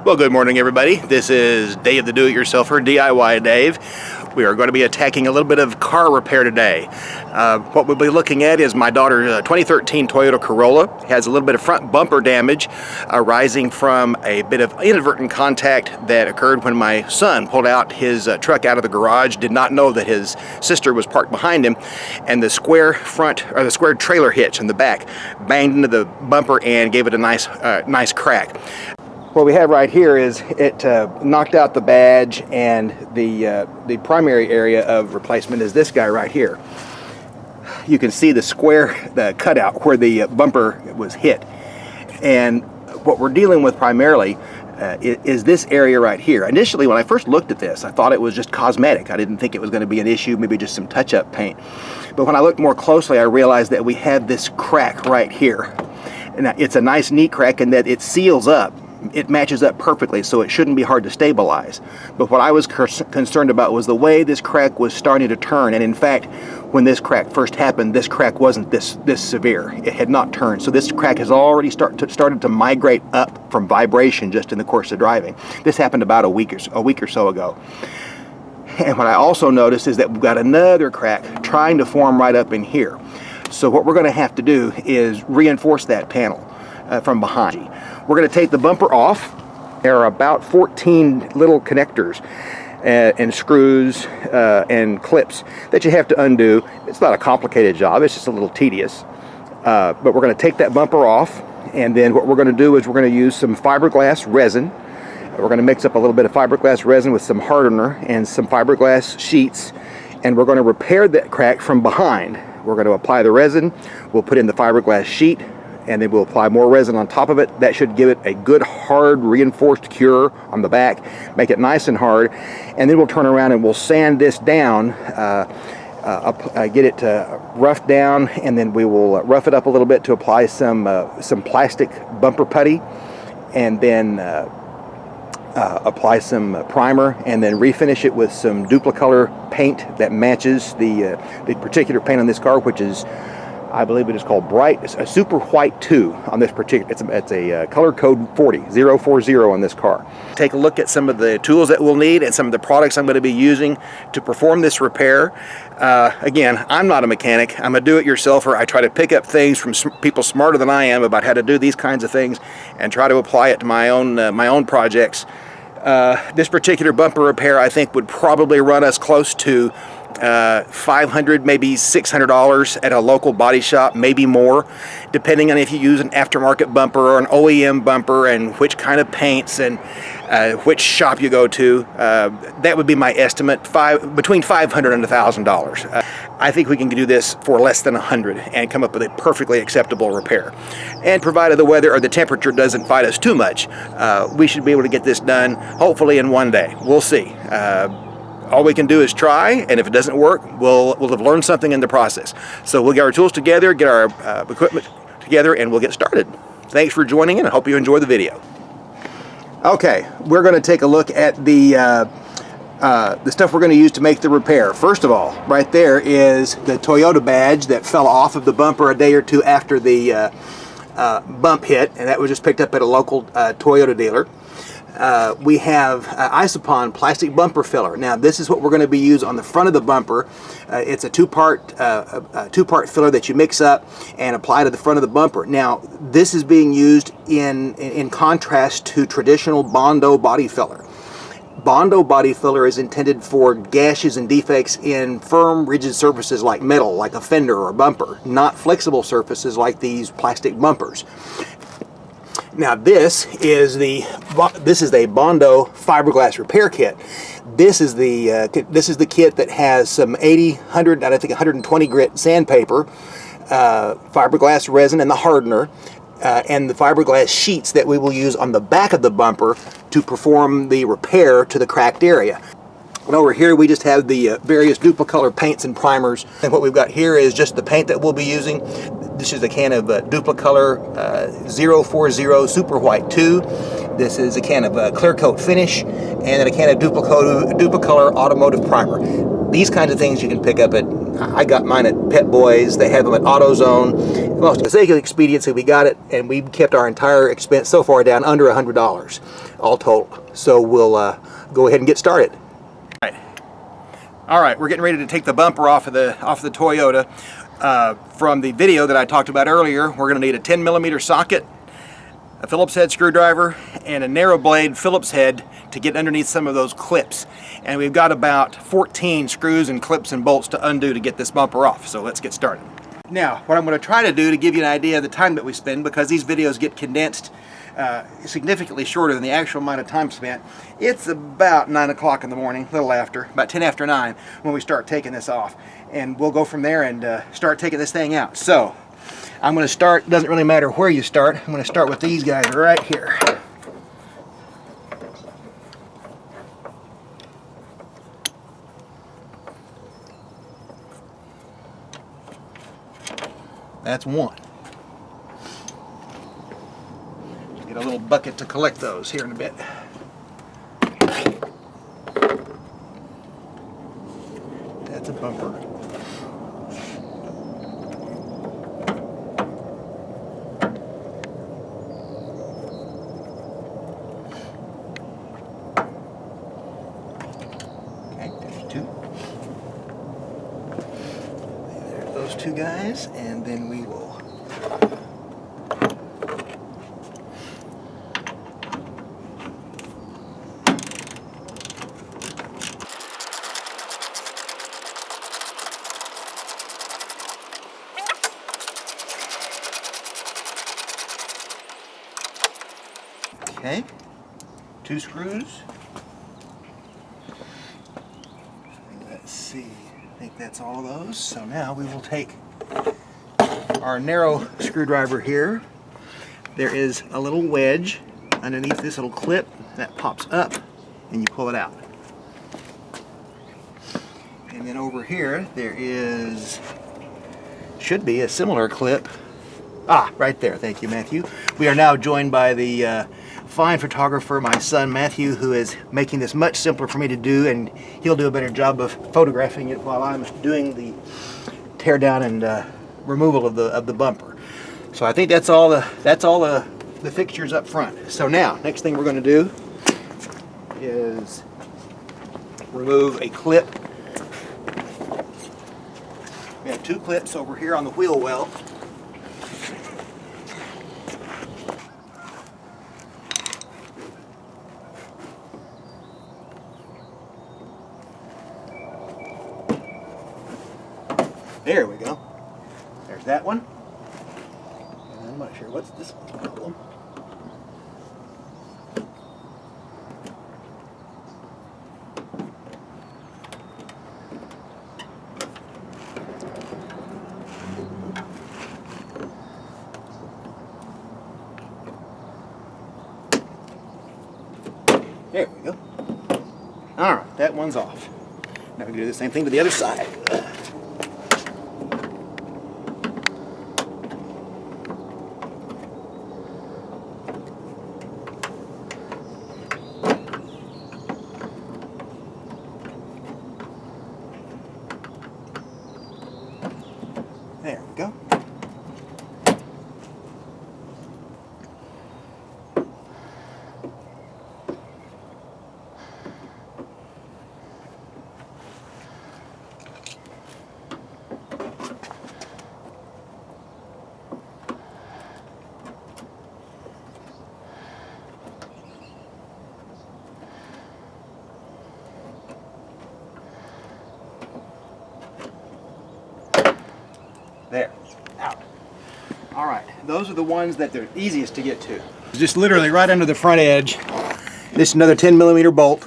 Well, good morning, everybody. This is Dave the Do-It-Yourselfer, DIY Dave. We are going to be attacking a little bit of car repair today. What we'll be looking at is my daughter's 2013 Toyota Corolla. It has a little bit of front bumper damage arising from a bit of inadvertent contact that occurred when my son pulled out his truck out of the garage, did not know that his sister was parked behind him, and the square trailer hitch in the back banged into the bumper and gave it a nice crack. What we have right here is it knocked out the badge, and the primary area of replacement is this guy right here. You can see the cutout where the bumper was hit. And what we're dealing with primarily is this area right here. Initially, when I first looked at this, I thought it was just cosmetic. I didn't think it was going to be an issue, maybe just some touch-up paint. But when I looked more closely, I realized that we have this crack right here. And it's a nice, neat crack in that it seals up. It matches up perfectly, so it shouldn't be hard to stabilize. But what I was concerned about was the way this crack was starting to turn. And in fact, when this crack first happened, this crack wasn't this severe. It had not turned. So this crack has already started to migrate up from vibration just in the course of driving. This happened about a week or so ago. And what I also noticed is that we've got another crack trying to form right up in here. So what we're going to have to do is reinforce that panel from behind. We're going to take the bumper off. There are about 14 little connectors and screws and clips that you have to undo. It's not a complicated job, it's just a little tedious. But we're going to take that bumper off, and then what we're going to do is we're going to use some fiberglass resin. We're going to mix up a little bit of fiberglass resin with some hardener and some fiberglass sheets, and we're going to repair that crack from behind. We're going to apply the resin, we'll put in the fiberglass sheet, and then we'll apply more resin on top of it. That should give it a good hard reinforced cure on the back, make it nice and hard, and then we'll turn around and we'll sand this down, get it roughed down, and then we will rough it up a little bit to apply some plastic bumper putty, and then apply some primer, and then refinish it with some Duplicolor paint that matches the particular paint on this car, which is, I believe it is called Bright. It's a Super White 2 on this particular. It's a color code 40 on this car. Take a look at some of the tools that we'll need and some of the products I'm going to be using to perform this repair. Again, I'm not a mechanic. I'm a do-it-yourselfer. I try to pick up things from people smarter than I am about how to do these kinds of things and try to apply it to my own projects. This particular bumper repair, I think, would probably run us close to $500, maybe $600 at a local body shop, maybe more, depending on if you use an aftermarket bumper or an OEM bumper and which kind of paints and which shop you go to. That would be my estimate, between $500 and $1,000. I think we can do this for less than $100 and come up with a perfectly acceptable repair. And provided the weather or the temperature doesn't fight us too much, we should be able to get this done hopefully in one day. We'll see. All we can do is try, and if it doesn't work, we'll have learned something in the process. So we'll get our tools together, get our equipment together, and we'll get started. Thanks for joining in. I hope you enjoy the video. Okay, we're going to take a look at the stuff we're going to use to make the repair. First of all, right there is the Toyota badge that fell off of the bumper a day or two after the bump hit, and that was just picked up at a local Toyota dealer. We have Isopon plastic bumper filler. Now this is what we're going to be using on the front of the bumper. It's a two-part filler that you mix up and apply to the front of the bumper. Now this is being used in contrast to traditional Bondo body filler. Bondo body filler is intended for gashes and defects in firm, rigid surfaces like metal, like a fender or a bumper, not flexible surfaces like these plastic bumpers. Now this is a Bondo fiberglass repair kit. This is the kit that has some 80, 100, and I think 120 grit sandpaper, fiberglass resin, and the hardener, and the fiberglass sheets that we will use on the back of the bumper to perform the repair to the cracked area. And over here we just have the various Duplicolor paints and primers, and what we've got here is just the paint that we'll be using. This is a can of Duplicolor 040 Super White 2. This is a can of Clear Coat Finish, and then a can of Duplicolor Automotive Primer. These kinds of things you can pick up at, I got mine at Pet Boys, they have them at AutoZone. Well, for the sake of expediency, we got it, and we kept our entire expense so far down under $100, all total. So we'll go ahead and get started. All right, we're getting ready to take the bumper off of the Toyota. From the video that I talked about earlier, we're going to need a 10mm socket, a Phillips head screwdriver, and a narrow blade Phillips head to get underneath some of those clips. And we've got about 14 screws and clips and bolts to undo to get this bumper off. So let's get started. Now, what I'm going to try to do to give you an idea of the time that we spend, because these videos get condensed significantly shorter than the actual amount of time spent, it's about 9 o'clock in the morning, a little after, about 10 after 9 when we start taking this off. And we'll go from there and start taking this thing out. So I'm going to start, doesn't really matter where you start, I'm going to start with these guys right here. That's one. Get a little bucket to collect those here in a bit. That's a bumper. Okay, there's two. There's those two guys, and then we will okay, 2 screws. Let's see, I think that's all of those. So now we will take our narrow screwdriver here. There is a little wedge underneath this little clip that pops up and you pull it out. And then over here there should be a similar clip. Ah, right there. Thank you, Matthew. We are now joined by the fine photographer, my son Matthew, who is making this much simpler for me to do, and he'll do a better job of photographing it while I'm doing the tear down and removal of the bumper. So I think that's all the fixtures up front. So now, next thing we're going to do is remove a clip. We have 2 clips over here on the wheel well. There we go. There's that one. And I'm not sure what's this one's problem. There we go. Alright, that one's off. Now we can do the same thing to the other side. There we go. There, out. All right, those are the ones that they're easiest to get to. Just literally right under the front edge. This is another 10mm bolt.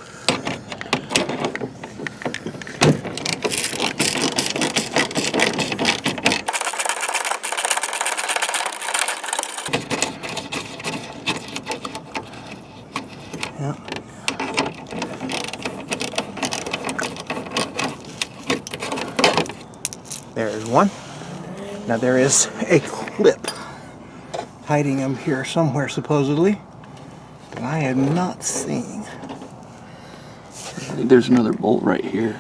Yeah. There's one. Now there is a clip hiding them here somewhere supposedly, but I am not seeing. I think there's another bolt right here.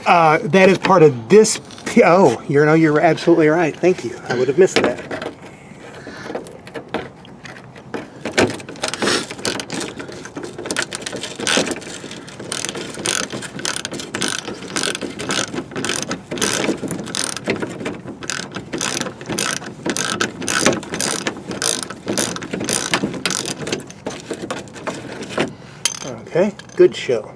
That is part of this Oh, you're absolutely right. Thank you. I would have missed that. Okay, good show.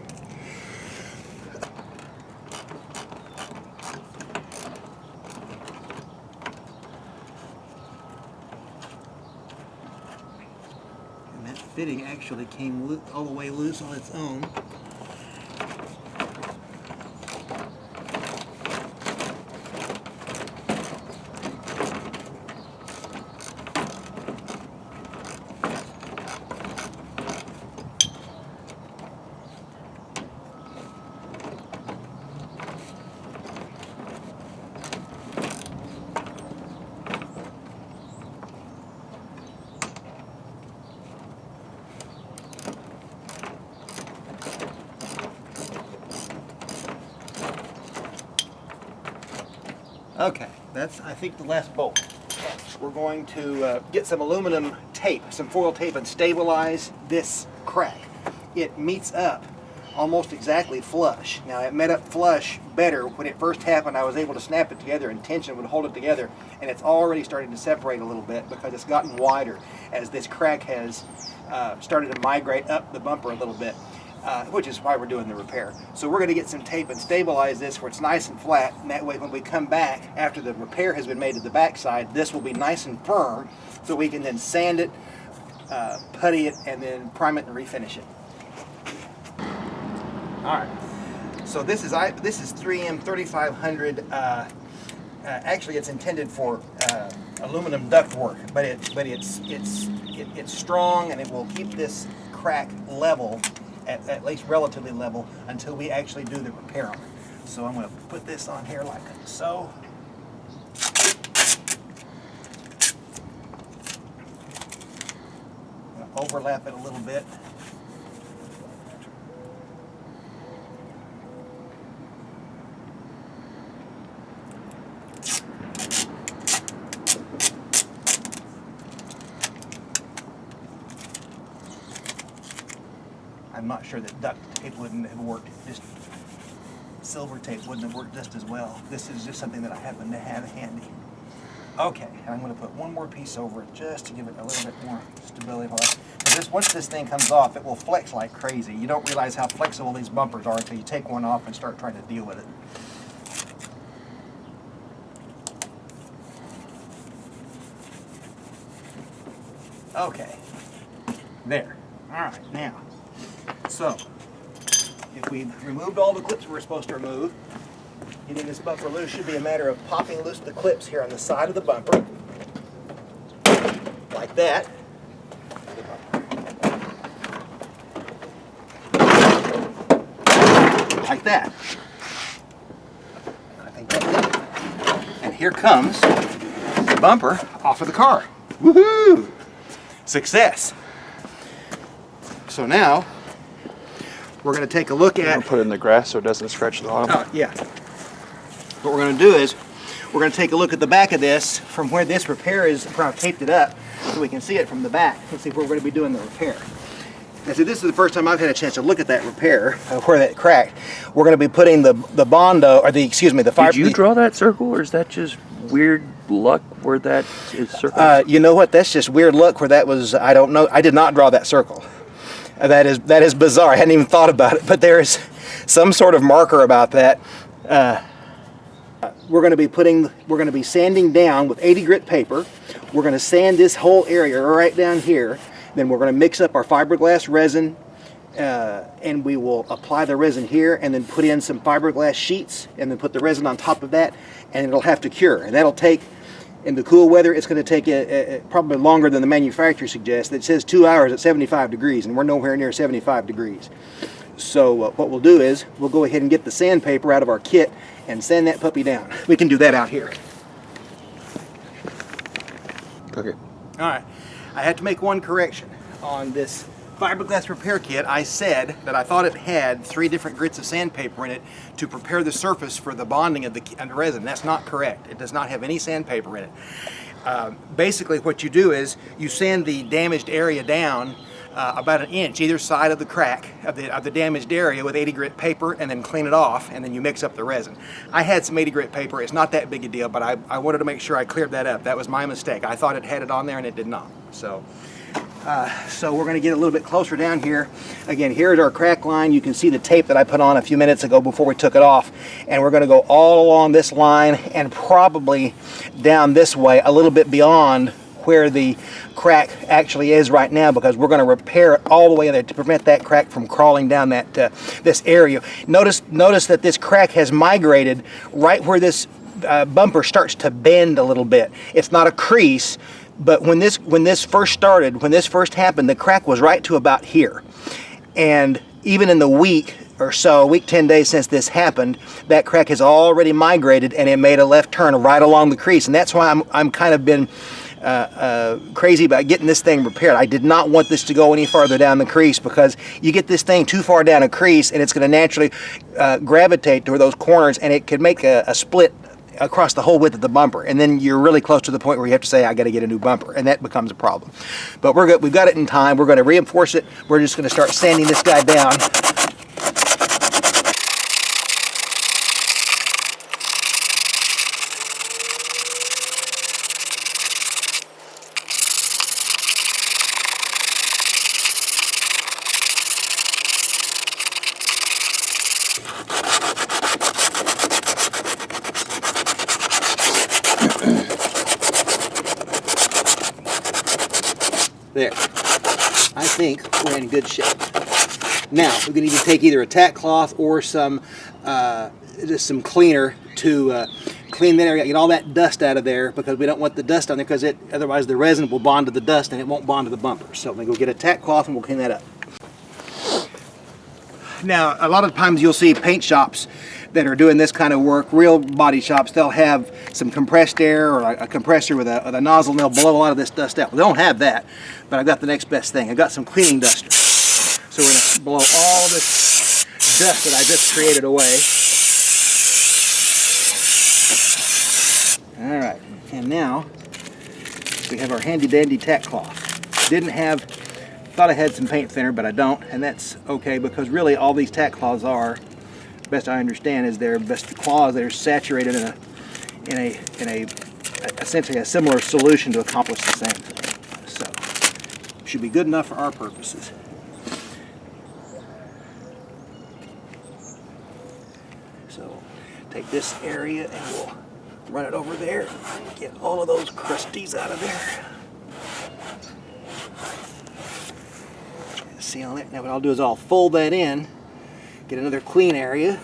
And that fitting actually came all the way loose on its own. Okay, that's, I think, the last bolt. We're going to get some aluminum tape, some foil tape, and stabilize this crack. It meets up almost exactly flush. Now, it met up flush better when it first happened. I was able to snap it together and tension would hold it together, and it's already starting to separate a little bit because it's gotten wider as this crack has started to migrate up the bumper a little bit. Which is why we're doing the repair. So we're going to get some tape and stabilize this where it's nice and flat, and that way when we come back after the repair has been made to the backside, this will be nice and firm, so we can then sand it, putty it, and then prime it and refinish it. All right. So this is 3M 3500. Actually, it's intended for aluminum duct work, but it's strong and it will keep this crack level. At least relatively level until we actually do the repair on it. So I'm going to put this on here like so. I'm going to overlap it a little bit. I'm not sure that duct tape wouldn't have worked. Just silver tape wouldn't have worked just as well. This is just something that I happen to have handy. Okay, and I'm going to put one more piece over it just to give it a little bit more stability. Once this thing comes off, it will flex like crazy. You don't realize how flexible these bumpers are until you take one off and start trying to deal with it. Okay, there. All right, now. So, if we've removed all the clips we're supposed to remove, getting this bumper loose should be a matter of popping loose the clips here on the side of the bumper, like that. Like that. I think that's it. And here comes the bumper off of the car. Woohoo! Success! So now, we're going to take a look at... Put it in the grass so it doesn't scratch the bottom. Yeah. What we're going to do is, we're going to take a look at the back of this from where this repair is, where I've taped it up, so we can see it from the back. Let's see if we're going to be doing the repair. And so this is the first time I've had a chance to look at that repair, where that cracked. We're going to be putting the Bondo, or the fiber... Did you draw that circle, or is that just weird luck where that is circled? You know what? That's just weird luck where that was, I don't know. I did not draw that circle. That is bizarre. I hadn't even thought about it, but there is some sort of marker about that. We're going to be sanding down with 80 grit paper. We're going to sand this whole area right down here. Then we're going to mix up our fiberglass resin, and we will apply the resin here, and then put in some fiberglass sheets, and then put the resin on top of that, and it'll have to cure. And that'll take, in the cool weather, it's going to take probably longer than the manufacturer suggests. It says 2 hours at 75 degrees, and we're nowhere near 75 degrees. So what we'll do is, we'll go ahead and get the sandpaper out of our kit and sand that puppy down. We can do that out here. Okay. All right. I had to make one correction on this fiberglass repair kit, I said that I thought it had 3 different grits of sandpaper in it to prepare the surface for the bonding of the resin. That's not correct. It does not have any sandpaper in it. Basically what you do is you sand the damaged area down about 1 inch either side of the crack of the damaged area with 80 grit paper, and then clean it off, and then you mix up the resin. I had some 80 grit paper. It's not that big a deal, but I wanted to make sure I cleared that up. That was my mistake. I thought it had it on there and it did not. So we're going to get a little bit closer down here. Again, here's our crack line. You can see the tape that I put on a few minutes ago before we took it off, and we're going to go all along this line and probably down this way a little bit beyond where the crack actually is right now, because we're going to repair it all the way in there to prevent that crack from crawling down that this area. Notice that this crack has migrated right where this bumper starts to bend a little bit. It's not a crease, but when this first started, when this first happened, the crack was right to about here. And even in the week or so, week 10 days since this happened, that crack has already migrated and it made a left turn right along the crease. And that's why I'm kind of been crazy about getting this thing repaired. I did not want this to go any farther down the crease, because you get this thing too far down a crease and it's going to naturally gravitate toward those corners, and it could make a split across the whole width of the bumper, and then you're really close to the point where you have to say, I got to get a new bumper, and that becomes a problem. But we're good. We've got it in time. We're going to reinforce it. We're just going to start sanding this guy down. There. I think we're in good shape. Now we're going to either take either a tack cloth or some just some cleaner to clean that area, get all that dust out of there, because we don't want the dust on there, because otherwise the resin will bond to the dust and it won't bond to the bumper. So I'm going to go get a tack cloth and we'll clean that up. Now, a lot of times you'll see paint shops that are doing this kind of work, real body shops, they'll have some compressed air or a compressor with a nozzle, and they'll blow a lot of this dust out. Well, they don't have that, but I've got the next best thing. I've got some cleaning duster. So we're going to blow all this dust that I just created away. All right, and now we have our handy dandy tack cloth. Thought I had some paint thinner, but I don't, and that's okay, because really all these tack cloths are, best I understand, is they're best cloths that are saturated in a essentially a similar solution to accomplish the same thing. So should be good enough for our purposes. So take this area and we'll run it over there, get all of those crusties out of there. See on it. Now what I'll do is I'll fold that in, get another clean area.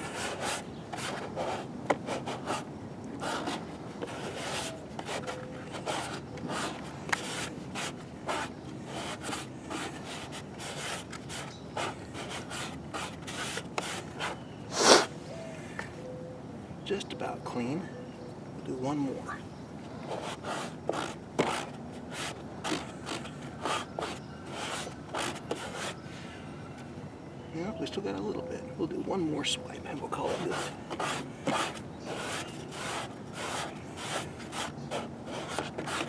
Just about clean. We'll do one more. No, we still got a little bit. We'll do one more swipe and we'll call it good.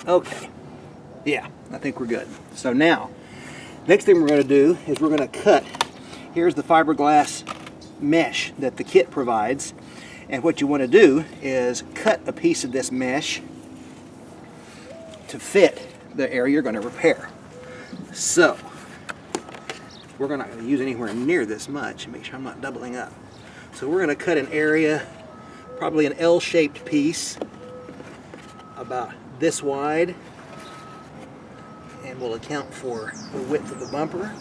Okay. Yeah, I think we're good. So now, next thing we're going to do is we're going to cut. Here's the fiberglass mesh that the kit provides. And what you want to do is cut a piece of this mesh to fit the area you're going to repair. So, we're not going to use anywhere near this much. Make sure I'm not doubling up. So we're going to cut an area, probably an L-shaped piece, about this wide, and we'll account for the width of the bumper.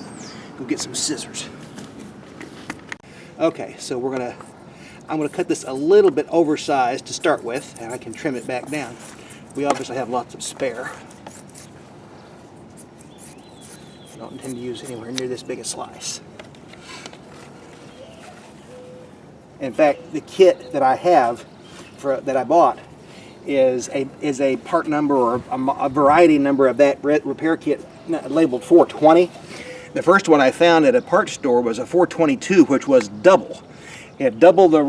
Go get some scissors. Okay, so I'm going to cut this a little bit oversized to start with, and I can trim it back down. We obviously have lots of spare. I don't intend to use anywhere near this big a slice. In fact, the kit that I have, that I bought, is a part number or a variety number of that repair kit labeled 420. The first one I found at a parts store was a 422, which was double. It had double the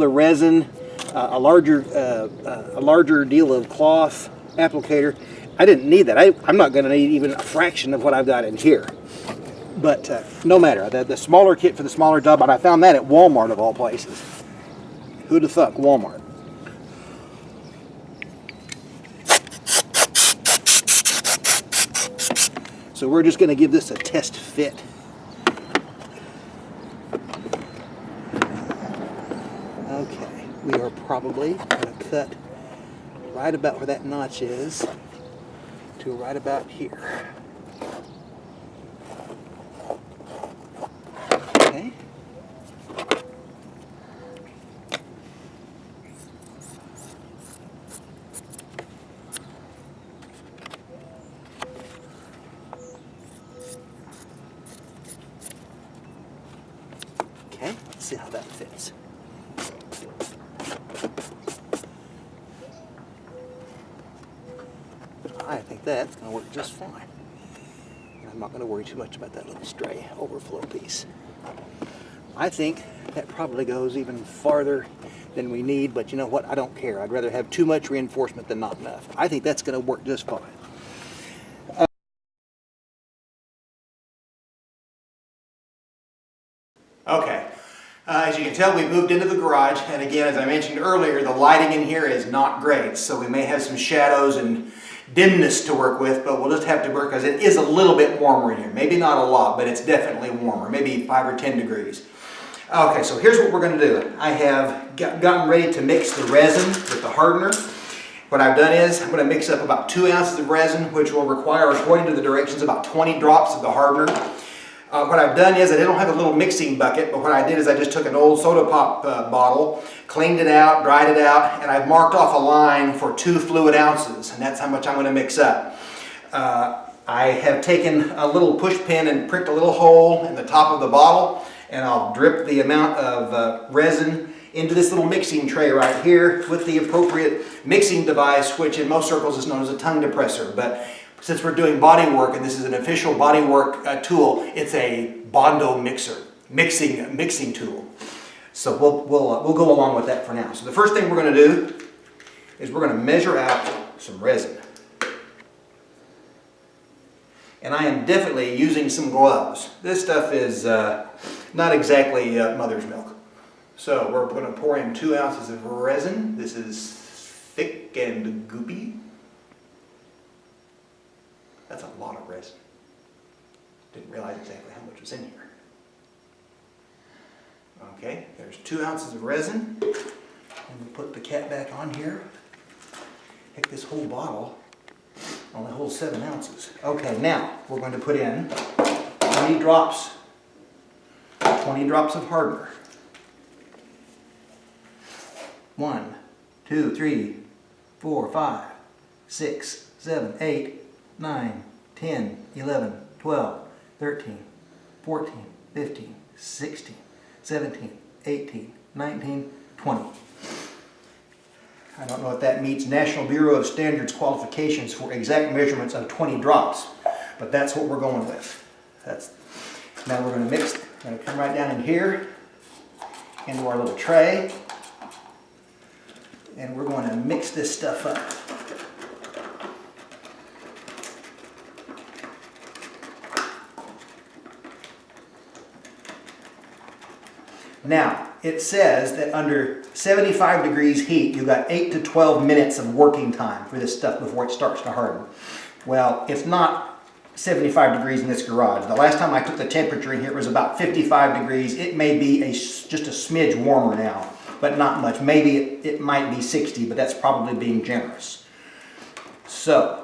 resin, a larger deal of cloth applicator. I didn't need that. I'm not going to need even a fraction of what I've got in here. But no matter, the smaller kit for the smaller job, and I found that at Walmart of all places. Who'd have thought, Walmart? So we're just going to give this a test fit. Okay, we are probably going to cut right about where that notch is to right about here. Okay. Okay, let's see how that fits. I think that's going to work just fine. And I'm not going to worry too much about that little stray overflow piece. I think that probably goes even farther than we need, but you know what? I don't care. I'd rather have too much reinforcement than not enough. I think that's going to work just fine. Okay, as you can tell, we moved into the garage, and again, as I mentioned earlier, the lighting in here is not great, so we may have some shadows and dimness to work with, but we'll just have to work because it is a little bit warmer in here. Maybe not a lot, but it's definitely warmer, maybe 5 or 10 degrees. Okay, so here's what we're going to do. I have gotten ready to mix the resin with the hardener. What I've done is I'm going to mix up about 2 ounces of resin, which will require, according to the directions, about 20 drops of the hardener. What I've done is I don't have a little mixing bucket, but what I did is I just took an old soda pop bottle, cleaned it out, dried it out, and I've marked off a line for 2 fluid ounces, and that's how much I'm going to mix up. I have taken a little push pin and pricked a little hole in the top of the bottle, and I'll drip the amount of resin into this little mixing tray right here with the appropriate mixing device, which in most circles is known as a tongue depressor. But since we're doing body work, and this is an official body work tool, it's a Bondo mixer, mixing tool. So we'll go along with that for now. So the first thing we're going to do is we're going to measure out some resin. And I am definitely using some gloves. This stuff is not exactly mother's milk. So we're going to pour in 2 ounces of resin. This is thick and goopy. That's a lot of resin. Didn't realize exactly how much was in here. Okay, there's 2 ounces of resin. And we put the cap back on here. Heck, this whole bottle only holds 7 ounces. Okay, now we're going to put in 20 drops of hardener. 1, 2, 3, 4, 5, 6, 7, 8, 9, 10, 11, 12, 13, 14, 15, 16, 17, 18, 19, 20. I don't know if that meets National Bureau of Standards qualifications for exact measurements of 20 drops, but that's what we're going with. Now we're going to mix, we're going to come right down in here into our little tray, and we're going to mix this stuff up. Now, it says that under 75 degrees heat, you've got 8 to 12 minutes of working time for this stuff before it starts to harden. Well, it's not 75 degrees in this garage. The last time I took the temperature in here, it was about 55 degrees. It may be just a smidge warmer now, but not much. Maybe it might be 60, but that's probably being generous. So,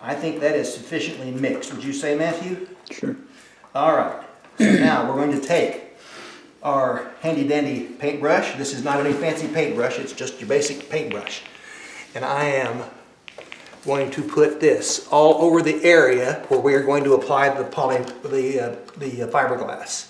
I think that is sufficiently mixed. Would you say, Matthew? Sure. All right. So now we're going to take our handy dandy paintbrush. This is not any fancy paintbrush. It's just your basic paintbrush. And I am going to put this all over the area where we are going to apply the fiberglass.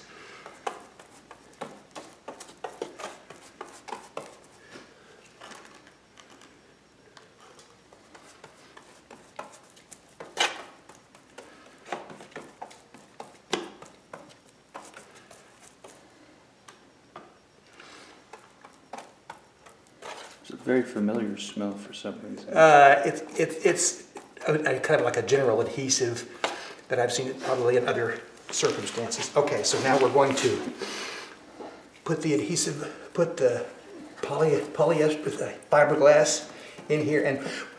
very familiar smell for some reason. It's kind of like a general adhesive that I've seen it probably in other circumstances. Okay, so now we're going to put the adhesive, put the polyester fiberglass in here, and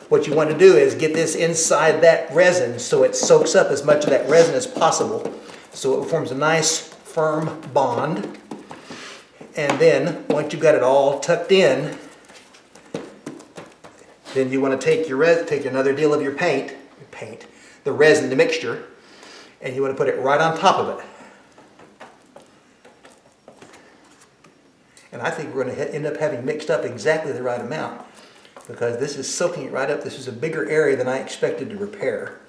what you want to do is get this inside that resin so it soaks up as much of that resin as possible, so it forms a nice firm bond. And then once you've got it all tucked in, then you want to take another deal of your paint, the resin, the mixture, and you want to put it right on top of it. And I think we're going to end up having mixed up exactly the right amount, because this is soaking it right up. This is a bigger area than I expected to repair.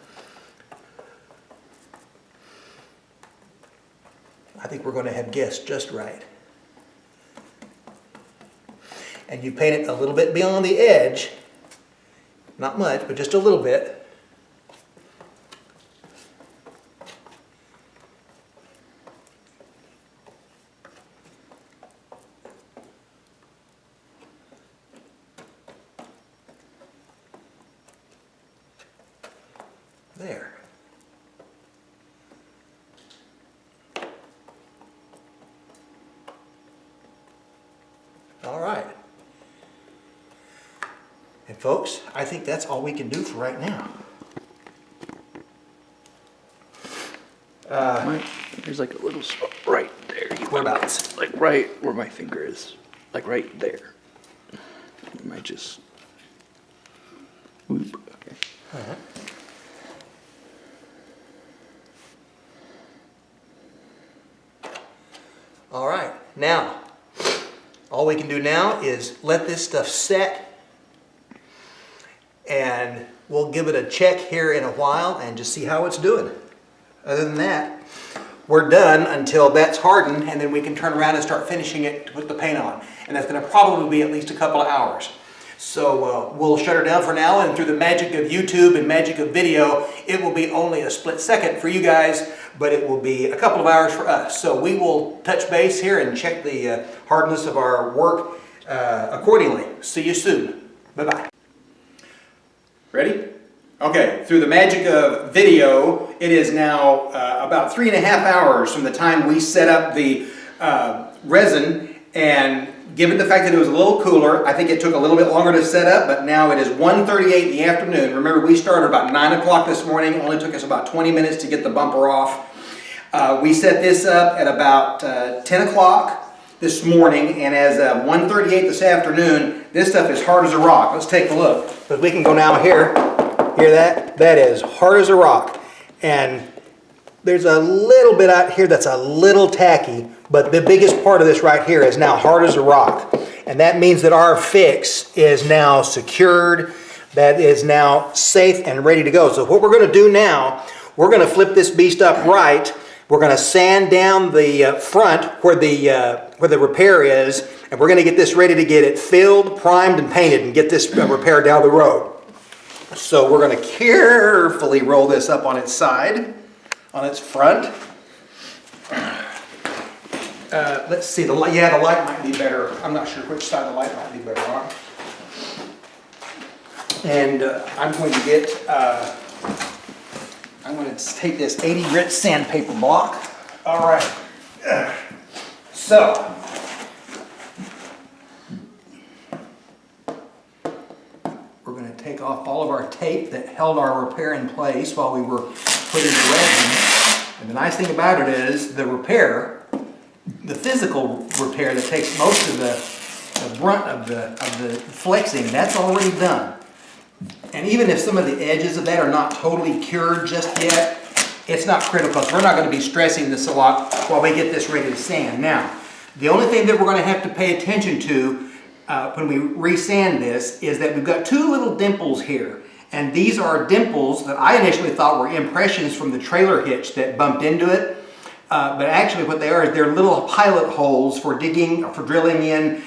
I think we're going to have guessed just right. And you paint it a little bit beyond the edge, not much, but just a little bit. There. All right. And folks, I think that's all we can do for right now. There's like a little spot right there. Whereabouts? Like right where my finger is. Like right there. You might just... Whoop. Okay. Uh-huh. All right, now, all we can do now is let this stuff set, and we'll give it a check here in a while and just see how it's doing. Other than that, we're done until that's hardened, and then we can turn around and start finishing it to put the paint on. And that's going to probably be at least a couple of hours. So we'll shut her down for now, and through the magic of YouTube and magic of video, it will be only a split second for you guys, but it will be a couple of hours for us. So we will touch base here and check the hardness of our work accordingly. See you soon. Bye-bye. Ready? Okay, through the magic of video, it is now about 3.5 hours from the time we set up the resin, and given the fact that it was a little cooler, I think it took a little bit longer to set up, but now it is 1:38 in the afternoon. Remember, we started about 9 o'clock this morning. It only took us about 20 minutes to get the bumper off. We set this up at about 10 o'clock this morning, and as 1:38 this afternoon, this stuff is hard as a rock. Let's take a look. But we can go now here. Hear that? That is hard as a rock. And there's a little bit out here that's a little tacky, but the biggest part of this right here is now hard as a rock. And that means that our fix is now secured, that is now safe and ready to go. So what we're going to do now, we're going to flip this beast up right. We're going to sand down the front where the repair is, and we're going to get this ready to get it filled, primed, and painted and get this repair down the road. So we're going to carefully roll this up on its side, on its front. Let's see, the light might be better. I'm not sure which side the light might be better on. And I'm going to take this 80 grit sandpaper block. All right. So we're going to take off all of our tape that held our repair in place while we were putting the resin. And the nice thing about it is the repair, the physical repair that takes most of the brunt of the flexing, that's already done. And even if some of the edges of that are not totally cured just yet, it's not critical. We're not going to be stressing this a lot while we get this ready to sand. Now, the only thing that we're going to have to pay attention to when we resand this is that we've got two little dimples here. And these are dimples that I initially thought were impressions from the trailer hitch that bumped into it. But actually what they are is they're little pilot holes for digging, or for drilling in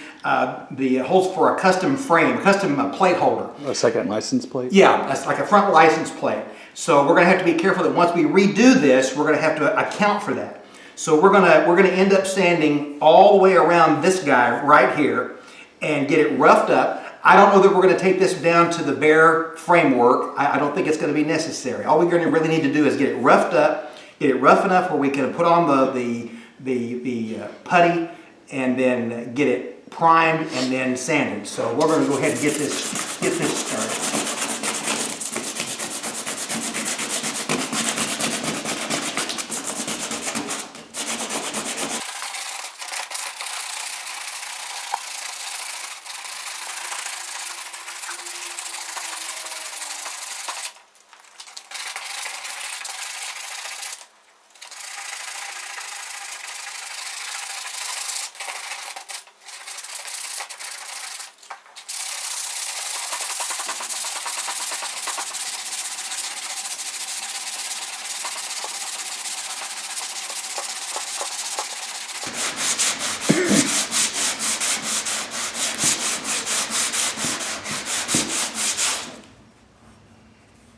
the holes for a custom frame, a custom plate holder. A second license plate? Yeah, that's like a front license plate. So we're going to have to be careful that once we redo this, we're going to have to account for that. So we're going to end up sanding all the way around this guy right here and get it roughed up. I don't know that we're going to take this down to the bare framework. I don't think it's going to be necessary. All we're going to really need to do is get it roughed up, get it rough enough where we can put on the putty, and then get it primed and then sanded. So we're going to go ahead and get this started.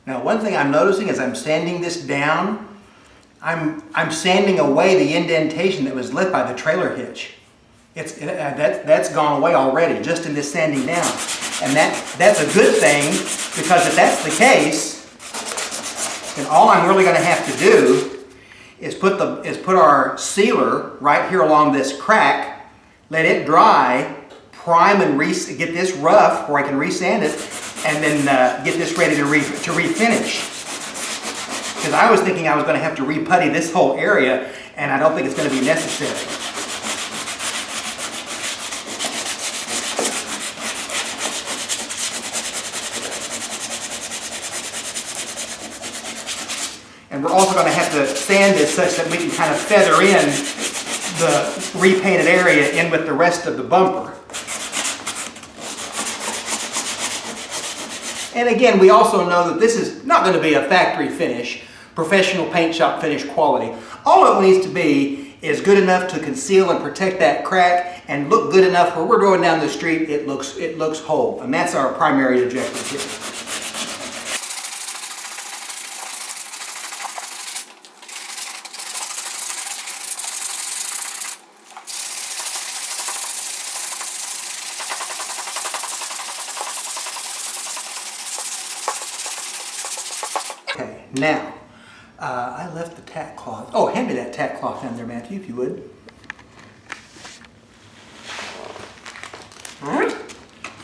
Now, one thing I'm noticing as I'm sanding this down, I'm sanding away the indentation that was left by the trailer hitch. That's gone away already, just in this sanding down. And that's a good thing, because if that's the case, then all I'm really going to have to do is put our sealer right here along this crack, let it dry, prime and get this rough where I can resand it, and then get this ready to refinish. Because I was thinking I was going to have to re-putty this whole area, and I don't think it's going to be necessary. And we're also going to have to sand this such that we can kind of feather in the repainted area in with the rest of the bumper. And again, we also know that this is not going to be a factory finish, professional paint shop finish quality. All it needs to be is good enough to conceal and protect that crack, and look good enough where we're going down the street, it looks whole. And that's our primary objective here. Okay, now, I left the tack cloth. Oh, hand me that tack cloth down there, Matthew, if you would. All right.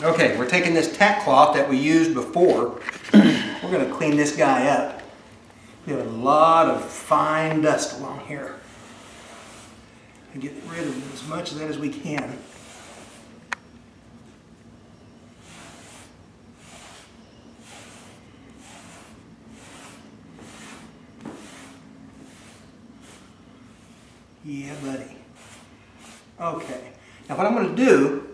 Okay, we're taking this tack cloth that we used before. We're going to clean this guy up. We have a lot of fine dust along here. And get rid of as much of that as we can. Yeah, buddy. Okay. Now what I'm going to do,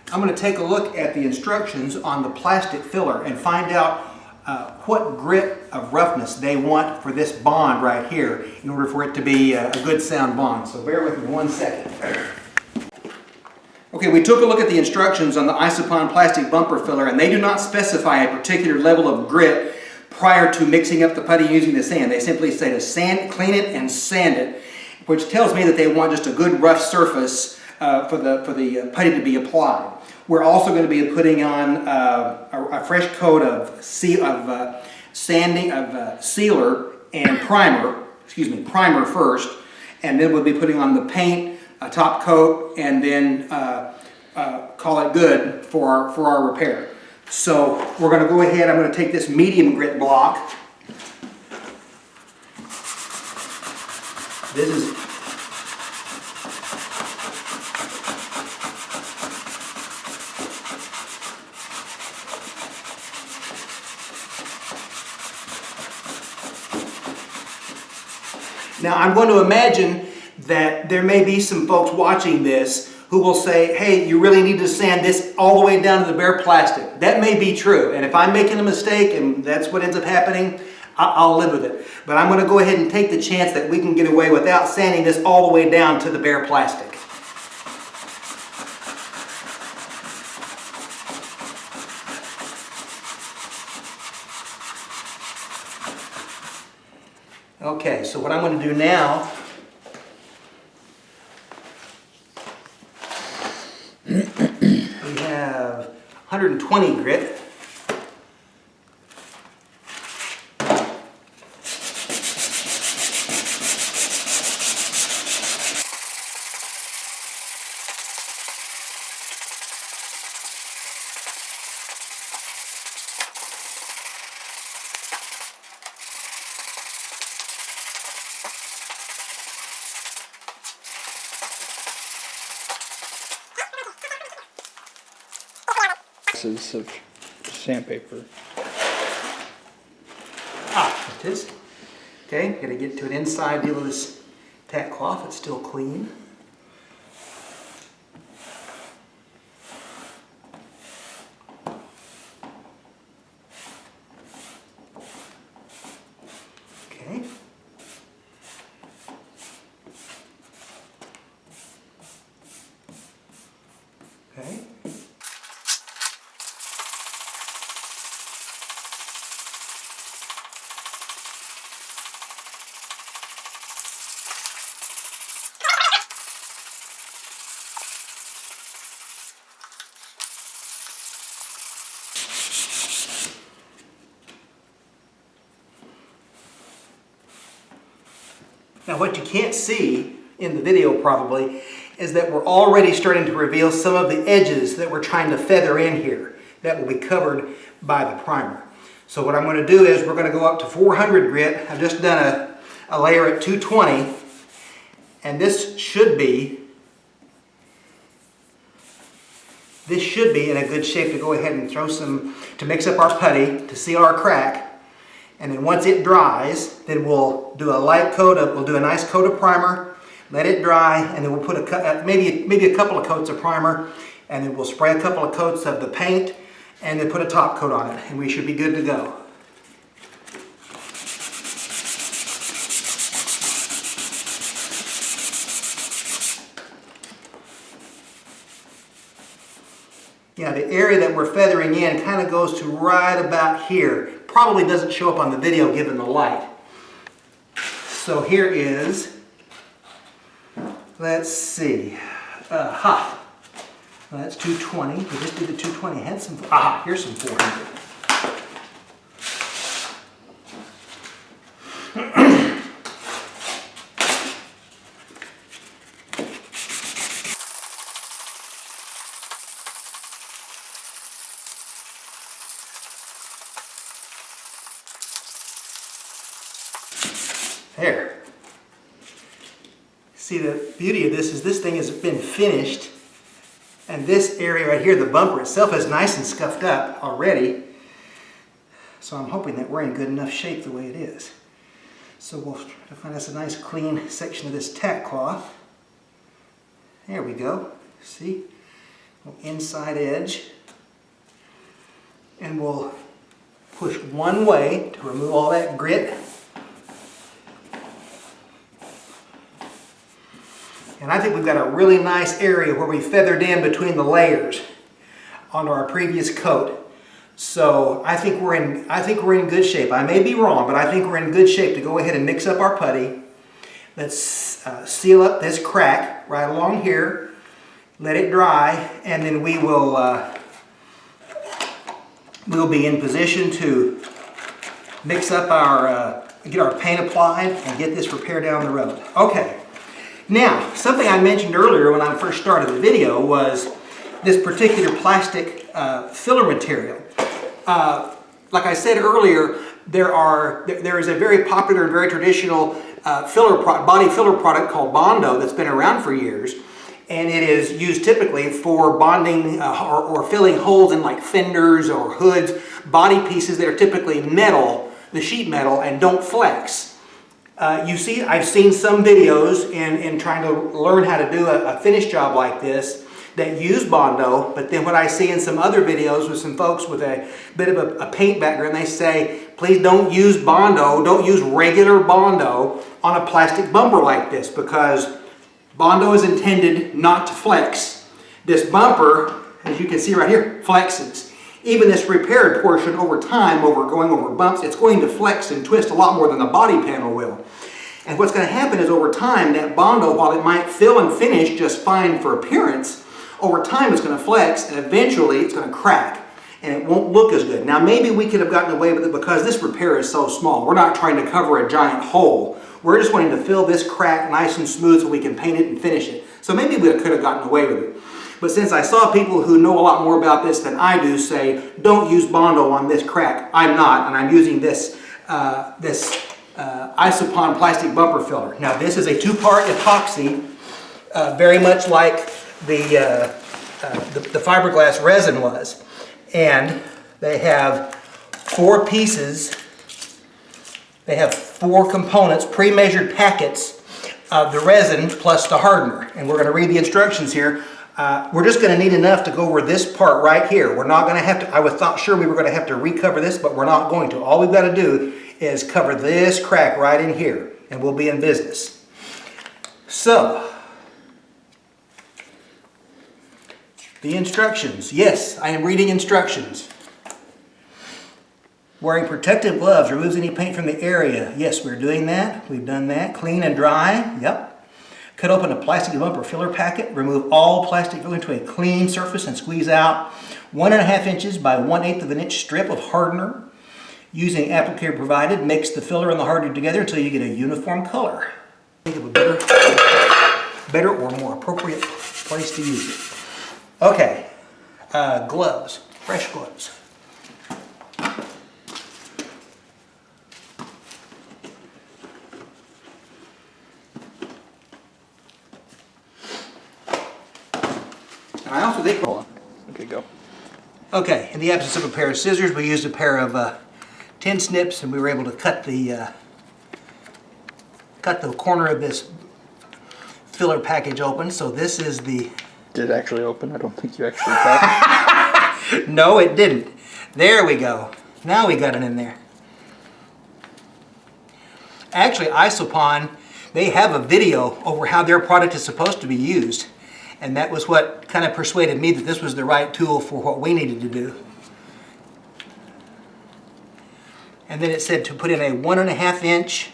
I'm going to take a look at the instructions on the plastic filler and find out what grit of roughness they want for this bond right here in order for it to be a good sound bond. So bear with me 1 second. Okay, we took a look at the instructions on the Isopon plastic bumper filler, and they do not specify a particular level of grit prior to mixing up the putty using the sand. They simply say to sand, clean it and sand it, which tells me that they want just a good rough surface for the putty to be applied. We're also going to be putting on a fresh coat of sealer and primer. Excuse me, primer first, and then we'll be putting on the paint, a top coat, and then call it good for our repair. So we're going to go ahead. I'm going to take this medium grit block. This is Now, I'm going to imagine that there may be some folks watching this who will say, hey, you really need to sand this all the way down to the bare plastic. That may be true, and if I'm making a mistake and that's what ends up happening, I'll live with it. But I'm going to go ahead and take the chance that we can get away without sanding this all the way down to the bare plastic. Okay, so what I'm going to do now, we have 120 grit. Of sandpaper. Ah, it is. Okay, gotta get to an inside deal of this tack cloth. It's still clean. Okay. Okay. Now what you can't see in the video probably is that we're already starting to reveal some of the edges that we're trying to feather in here that will be covered by the primer. So what I'm going to do is we're going to go up to 400 grit. I've just done a layer at 220, and this should be in a good shape to go ahead and throw some, to mix up our putty, to seal our crack. And then once it dries, then we'll do a light coat of, we'll do a nice coat of primer, let it dry, and then we'll put maybe a couple of coats of primer, and then we'll spray a couple of coats of the paint, and then put a top coat on it, and we should be good to go. Yeah, the area that we're feathering in kind of goes to right about here. Probably doesn't show up on the video given the light. So here is, let's see, well, that's 220. We just did the 220. Had some, here's some 400. There. See, the beauty of this is this thing has been finished, and this area right here, the bumper itself, is nice and scuffed up already. So I'm hoping that we're in good enough shape the way it is. So we'll try to find us a nice clean section of this tack cloth. There we go. See? Inside edge. And we'll push one way to remove all that grit. And I think we've got a really nice area where we feathered in between the layers onto our previous coat. So I think we're in good shape. I may be wrong, but I think we're in good shape to go ahead and mix up our putty. Let's seal up this crack right along here. Let it dry, and then we will we'll be in position to mix up our get our paint applied and get this repair down the road. Okay. Now, something I mentioned earlier when I first started the video was this particular plastic filler material. Like I said earlier, there is a very popular and very traditional body filler product called Bondo that's been around for years, and it is used typically for bonding or filling holes in like fenders or hoods, body pieces that are typically metal, the sheet metal, and don't flex. I've seen some videos in trying to learn how to do a finish job like this that use Bondo, but then what I see in some other videos with some folks with a bit of a paint background, they say, please don't use Bondo, don't use regular Bondo on a plastic bumper like this, because Bondo is intended not to flex. This bumper, as you can see right here, flexes. Even this repaired portion over time, going over bumps, it's going to flex and twist a lot more than the body panel will. And what's going to happen is over time, that Bondo, while it might fill and finish just fine for appearance, over time it's going to flex and eventually it's going to crack. and it won't look as good. Now maybe we could have gotten away with it because this repair is so small. We're not trying to cover a giant hole. We're just wanting to fill this crack nice and smooth so we can paint it and finish it. So maybe we could have gotten away with it. But since I saw people who know a lot more about this than I do say, don't use Bondo on this crack, I'm not, and I'm using this Isopon plastic bumper filler. Now this is a 2-part epoxy, very much like the fiberglass resin was. And they have 4 pieces, they have 4 components, pre-measured packets of the resin plus the hardener. And we're going to read the instructions here. We're just going to need enough to go over this part right here. We're not going to have to, I thought sure we were going to have to recover this, but we're not going to. All we've got to do is cover this crack right in here, and we'll be in business. So, the instructions. Yes, I am reading instructions. Wearing protective gloves removes any paint from the area. Yes, we're doing that. We've done that. Clean and dry. Yep. Cut open a plastic bumper filler packet. Remove all plastic filler into a clean surface and squeeze out 1.5 inches by 1/8 of an inch strip of hardener. Using applicator provided, mix the filler and the hardener together until you get a uniform color. Think of a better or more appropriate place to use it. Okay, gloves, fresh gloves. And I also think... Hold on. Okay, go. Okay, in the absence of a pair of scissors, we used a pair of tin snips, and we were able to cut the corner of this filler package open. So this is the... Did it actually open? I don't think you actually cut. No, it didn't. There we go. Now we got it in there. Actually, Isopon, they have a video over how their product is supposed to be used. And that was what kind of persuaded me that this was the right tool for what we needed to do. And then it said to put in a 1.5 inch,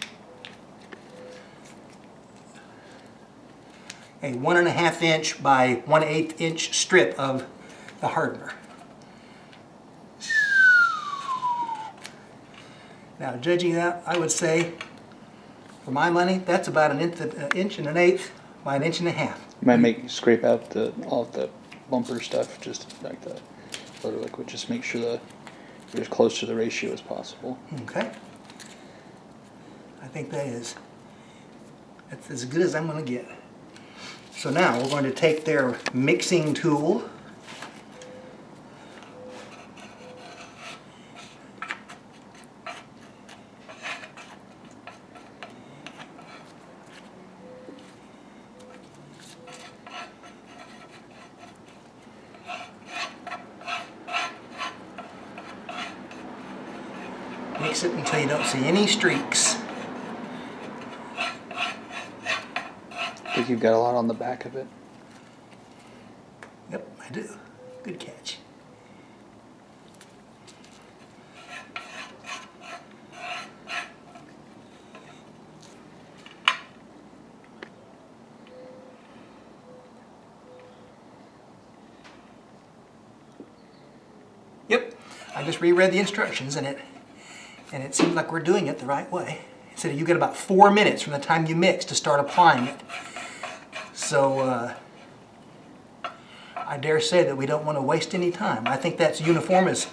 by 1/8 inch strip of the hardener. Now, judging that, I would say, for my money, that's about an inch and an eighth by 1.5 inches. You might scrape out all of the bumper stuff, just like the filler liquid. Just make sure you're as close to the ratio as possible. Okay. I think that's as good as I'm going to get. So now we're going to take their mixing tool. Mix it until you don't see any streaks. I think you've got a lot on the back of it. Yep, I do. Good catch. Yep, I just reread the instructions and it seems like we're doing it the right way. It said you get about 4 minutes from the time you mix to start applying it. So I dare say that we don't want to waste any time. I think that's uniform as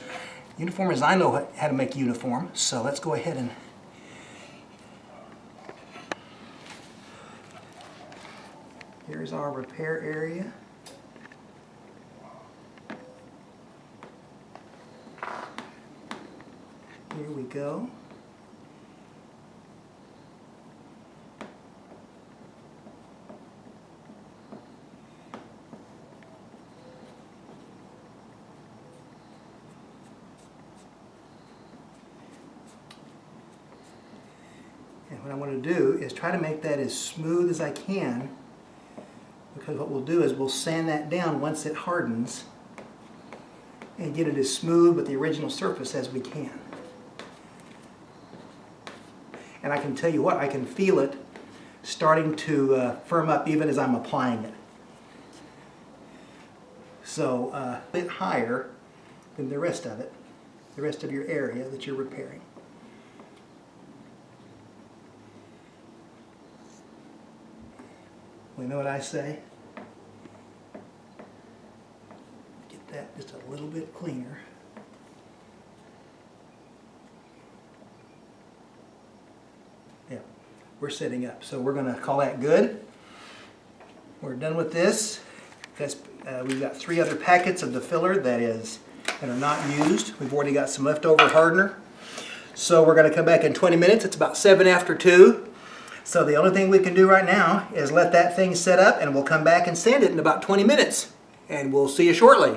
I know how to make uniform. So let's go ahead and here's our repair area. Here we go. And what I want to do is try to make that as smooth as I can, because what we'll do is we'll sand that down once it hardens and get it as smooth with the original surface as we can. And I can tell you what, I can feel it starting to firm up even as I'm applying it. So a bit higher than the rest of it, the rest of your area that you're repairing. You know what I say? Get that just a little bit cleaner. Yeah, we're setting up. So we're going to call that good. We're done with this. We've got 3 other packets of the filler that are not used. We've already got some leftover hardener. So we're going to come back in 20 minutes. It's about 7 after 2. So the only thing we can do right now is let that thing set up, and we'll come back and sand it in about 20 minutes. And we'll see you shortly.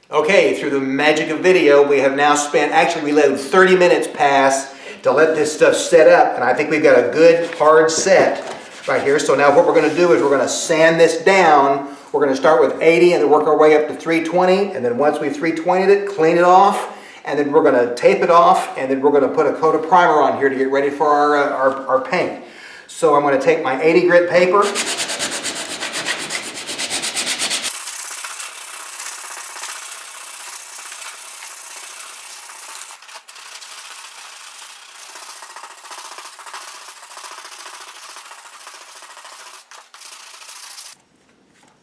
Okay, through the magic of video, we have now spent, actually we let 30 minutes pass to let this stuff set up, and I think we've got a good hard set right here. So now what we're going to do is we're going to sand this down. We're going to start with 80 and then work our way up to 320, and then once we've 320'd it, clean it off, and then we're going to tape it off, and then we're going to put a coat of primer on here to get ready for our paint. So I'm going to take my 80 grit paper.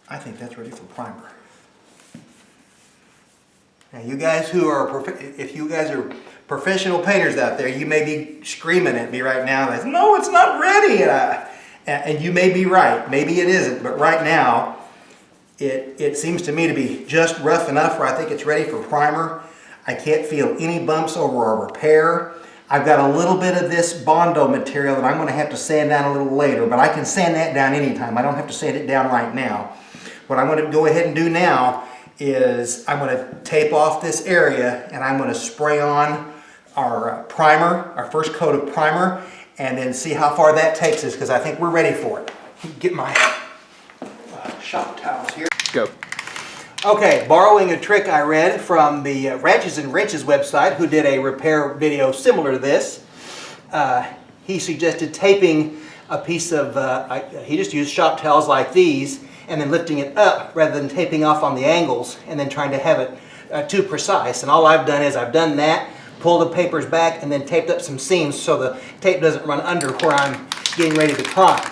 I think that's ready for primer. Now you guys who are, if you guys are professional painters out there, you may be screaming at me right now, like, no, it's not ready. And you may be right, maybe it isn't, but right now, it seems to me to be just rough enough where I think it's ready for primer. I can't feel any bumps over our repair. I've got a little bit of this Bondo material that I'm going to have to sand down a little later, but I can sand that down anytime. I don't have to sand it down right now. What I'm going to go ahead and do now is I'm going to tape off this area, and I'm going to spray on our primer, our first coat of primer, and then see how far that takes us, because I think we're ready for it. Get my shop towels here. Go. Okay, borrowing a trick I read from the Ratchets and Wrenches website, who did a repair video similar to this. He suggested taping a piece of, he just used shop towels like these, and then lifting it up rather than taping off on the angles and then trying to have it too precise. And all I've done is I've done that, pulled the papers back, and then taped up some seams so the tape doesn't run under where I'm getting ready to prime.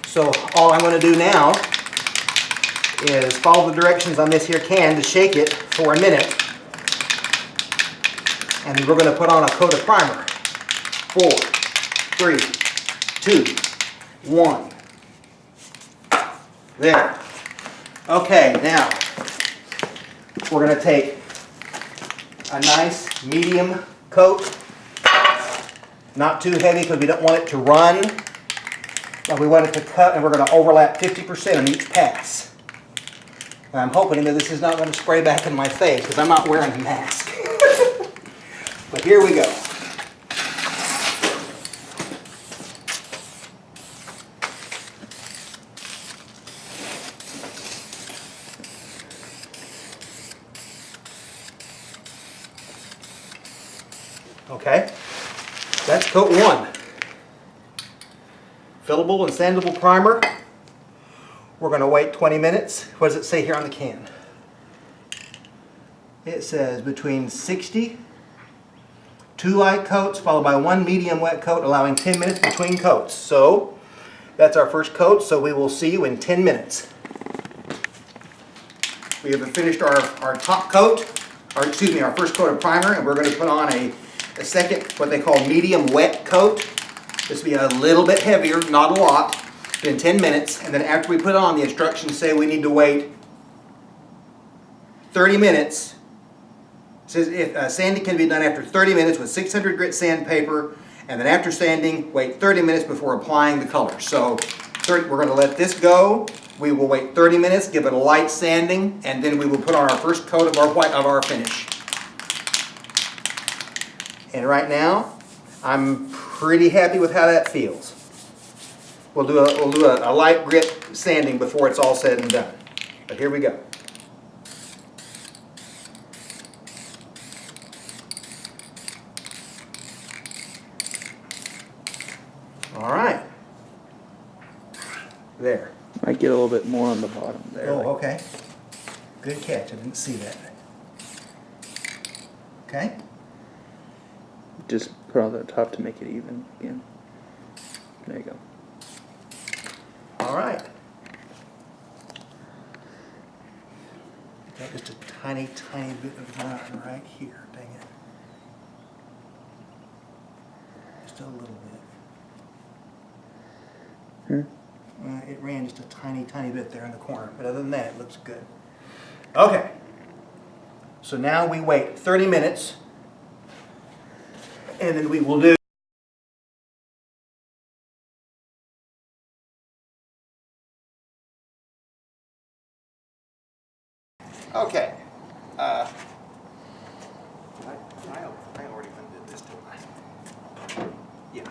So all I'm going to do now is follow the directions on this here can to shake it for a minute. And then we're going to put on a coat of primer. 4, 3, 2, 1. There. Okay, now we're going to take a nice medium coat. Not too heavy because we don't want it to run, but we want it to cut, and we're going to overlap 50% on each pass. And I'm hoping that this is not going to spray back in my face because I'm not wearing a mask. But here we go. Okay, that's coat 1. Fillable and sandable primer. We're going to wait 20 minutes. What does it say here on the can? It says between 60, 2 light coats followed by 1 medium wet coat, allowing 10 minutes between coats. So that's our first coat, so we will see you in 10 minutes. We have finished our top coat, or excuse me, our first coat of primer, and we're going to put on a second, what they call medium wet coat. This will be a little bit heavier, not a lot, in 10 minutes. And then after we put it on, the instructions say we need to wait 30 minutes. It says if sanding can be done after 30 minutes with 600 grit sandpaper, and then after sanding, wait 30 minutes before applying the color. So we're going to let this go. We will wait 30 minutes, give it a light sanding, and then we will put on our first coat of our finish. And right now, I'm pretty happy with how that feels. We'll do a light grit sanding before it's all said and done. But here we go. All right. There. Might get a little bit more on the bottom there. Oh, okay. Good catch. I didn't see that. Okay? Just put on the top to make it even again. There you go. All right. Got just a tiny, tiny bit of line right here. Dang it. Just a little bit. It ran just a tiny, tiny bit there in the corner. But other than that, it looks good. Okay. So now we wait 30 minutes. And then we will do... Okay. I already undid this, didn't I? Yeah.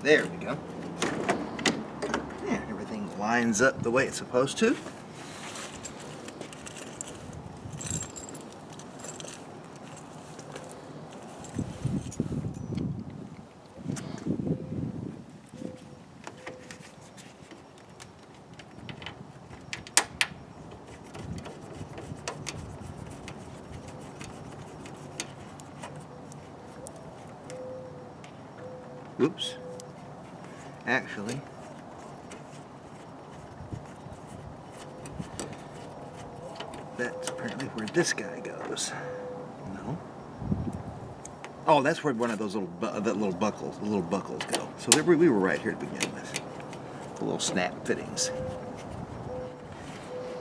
There we go. Yeah, everything lines up the way it's supposed to. Whoops. Actually, that's apparently where this guy goes. No. Oh, that's where one of those little buckles go. So there, we were right here to begin with. The little snap fittings.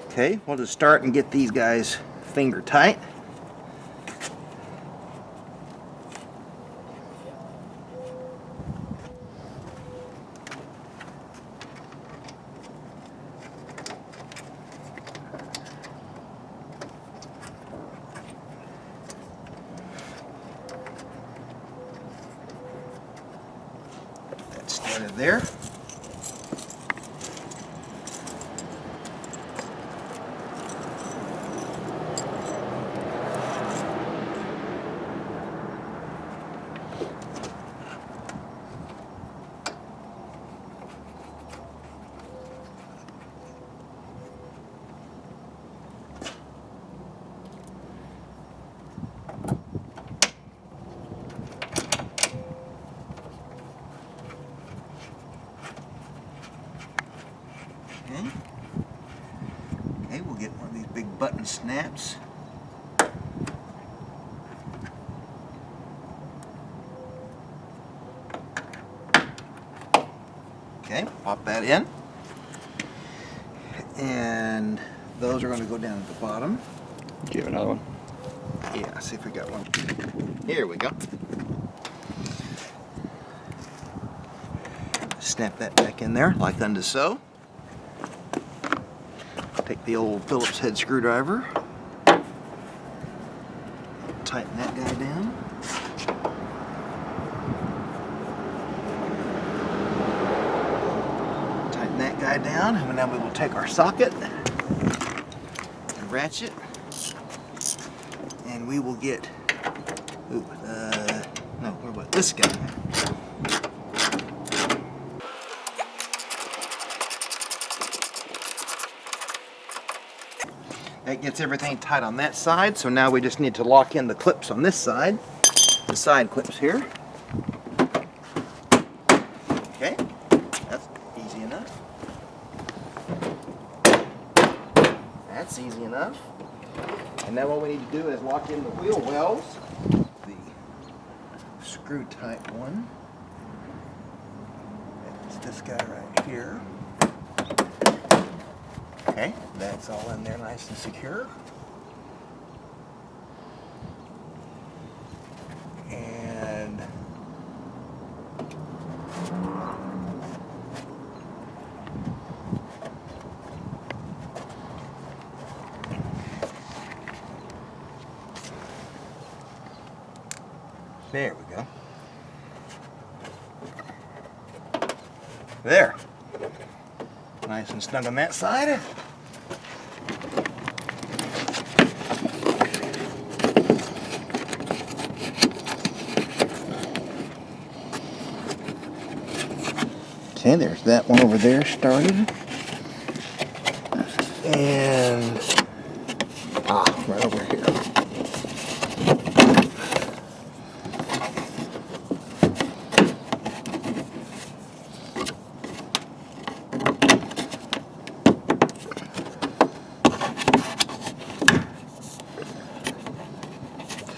Okay, we'll just start and get these guys finger tight. Started there. Okay, we'll get one of these big button snaps. Okay, pop that in. And those are going to go down at the bottom. Do you have another one? Yeah, see if we got one. Here we go. Snap that back in there like unto so. Take the old Phillips head screwdriver. Tighten that guy down. Tighten that guy down, and now we will take our socket and ratchet, and we will get. No, what about this guy? That gets everything tight on that side, so now we just need to lock in the clips on this side. The side clips here. Okay, that's easy enough. That's easy enough. And now what we need to do is lock in the wheel wells. The screw type one. That's this guy right here. Okay, that's all in there nice and secure. There we go. There. Nice and snug on that side. Okay, there's that one over there started. And right over here.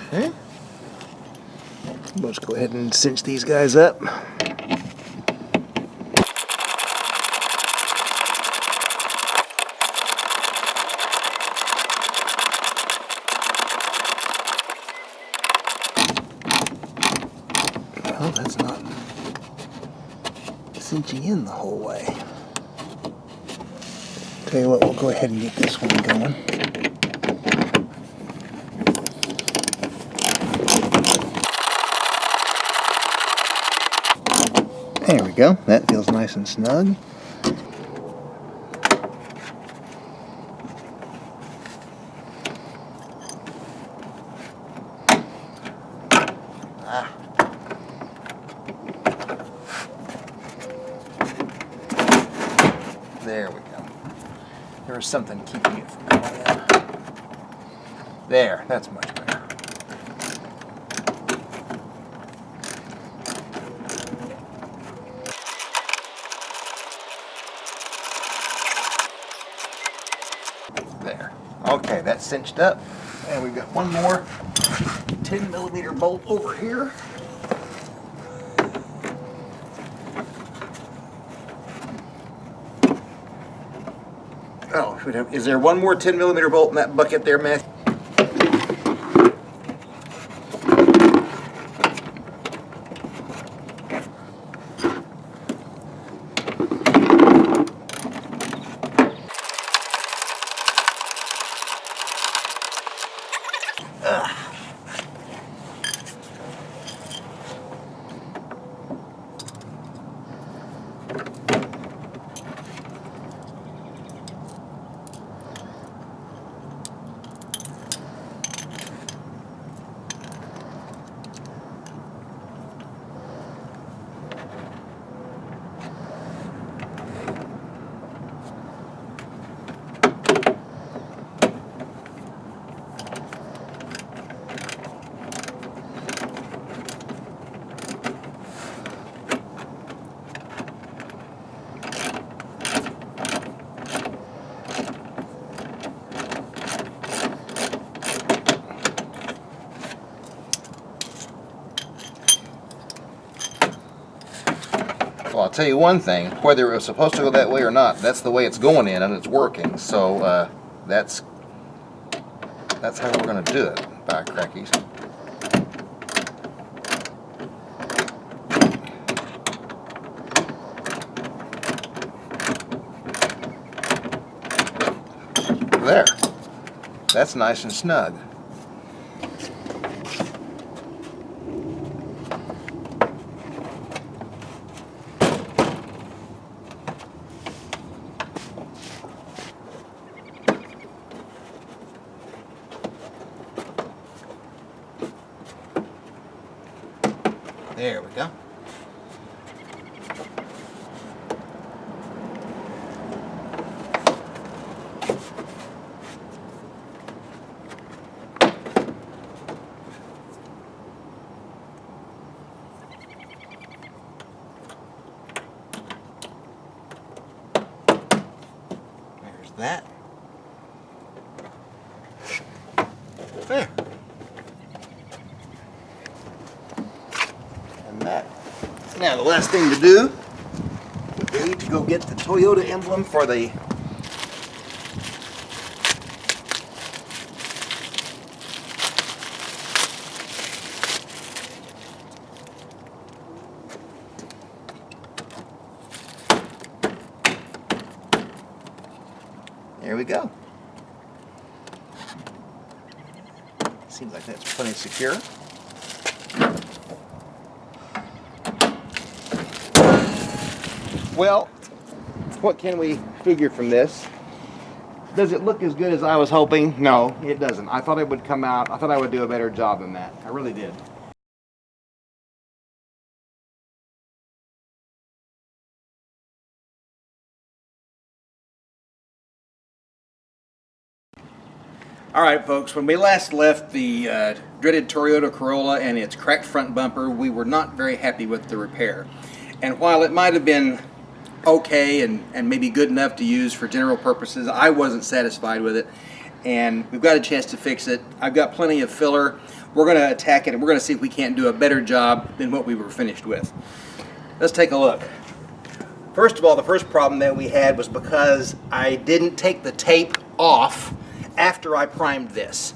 Okay. Let's go ahead and cinch these guys up. Well, that's not cinching in the whole way. Tell you what, we'll go ahead and get this one going. There we go. That feels nice and snug. There we go. There was something keeping it from going in. There, that's much better. There. Okay, that's cinched up. And we've got one more 10mm bolt over here. Oh, is there one more 10mm bolt in that bucket there, Matthew? Well, I'll tell you one thing, whether it was supposed to go that way or not, that's the way it's going in and it's working. So that's how we're going to do it, by crackies. There. That's nice and snug. There we go. There's that. There. That. Now the last thing to do would be to go get the Toyota emblem for the there we go. Seems like that's plenty secure. Well, what can we figure from this? Does it look as good as I was hoping? No, it doesn't. I thought it would come out, I thought I would do a better job than that. I really did. All right, folks, when we last left the dreaded Toyota Corolla and its cracked front bumper, we were not very happy with the repair. And while it might have been okay and maybe good enough to use for general purposes, I wasn't satisfied with it. And we've got a chance to fix it. I've got plenty of filler. We're going to attack it, and we're going to see if we can't do a better job than what we were finished with. Let's take a look. First of all, the first problem that we had was because I didn't take the tape off after I primed this.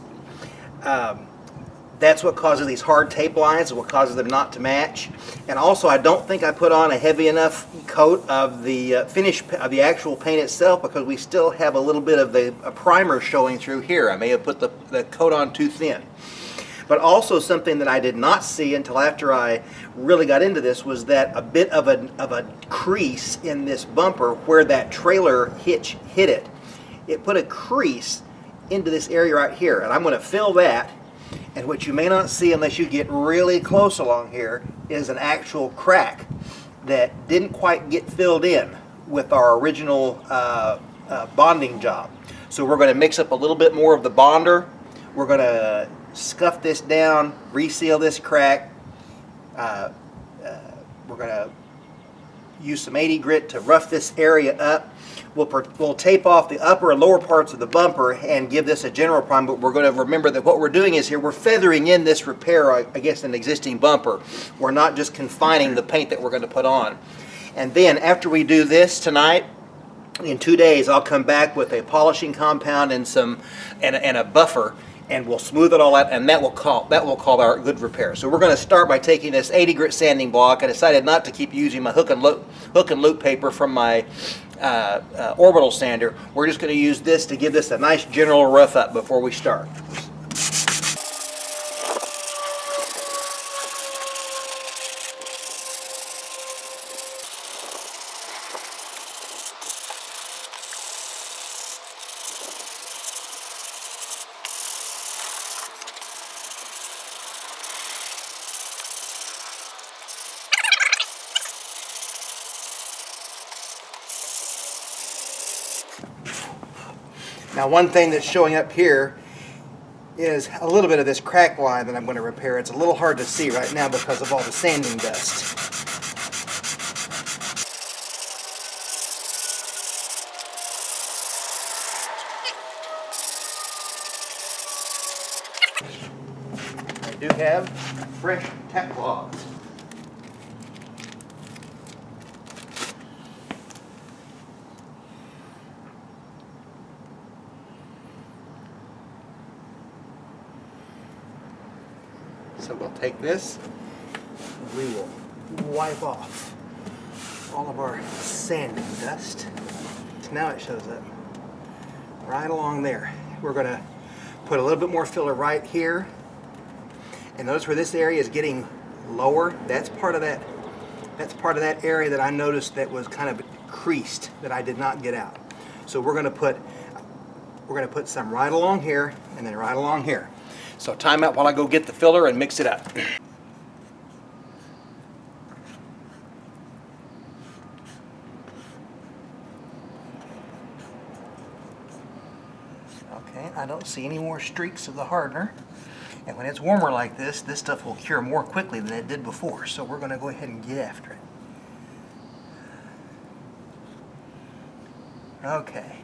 That's what causes these hard tape lines, what causes them not to match. And also, I don't think I put on a heavy enough coat of the finish of the actual paint itself, because we still have a little bit of a primer showing through here. I may have put the coat on too thin. But also, something that I did not see until after I really got into this was that a bit of a crease in this bumper where that trailer hitch hit it. It put a crease into this area right here, and I'm going to fill that. And what you may not see unless you get really close along here is an actual crack that didn't quite get filled in with our original bonding job. So we're going to mix up a little bit more of the bonder. We're going to scuff this down, reseal this crack. We're going to use some 80 grit to rough this area up. We'll tape off the upper and lower parts of the bumper and give this a general prime, but we're going to remember that what we're doing is here we're feathering in this repair against an existing bumper. We're not just confining the paint that we're going to put on. And then after we do this tonight, in 2 days I'll come back with a polishing compound and a buffer, and we'll smooth it all out, and that will call our good repair. So we're going to start by taking this 80 grit sanding block. I decided not to keep using my hook and loop paper from my orbital sander. We're just going to use this to give this a nice general rough up before we start. Now, one thing that's showing up here is a little bit of this crack line that I'm going to repair. It's a little hard to see right now because of all the sanding dust. I do have fresh tack cloths. So we'll take this, and we will wipe off all of our sanding dust. So now it shows up right along there. We're going to put a little bit more filler right here. And notice where this area is getting lower. That's part of that area that I noticed that was kind of creased that I did not get out. So we're going to put some right along here and then right along here. So time out while I go get the filler and mix it up. Okay, I don't see any more streaks of the hardener. And when it's warmer like this, this stuff will cure more quickly than it did before. So we're going to go ahead and get after it. Okay.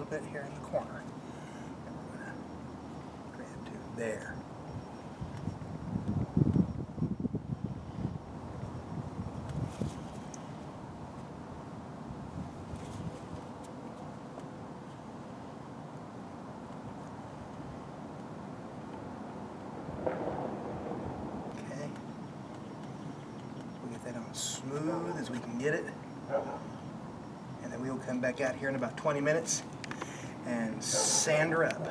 little bit here in the corner. And we're going to grab to there. Okay. We'll get that on as smooth as we can get it. And then we'll come back out here in about 20 minutes and sand her up.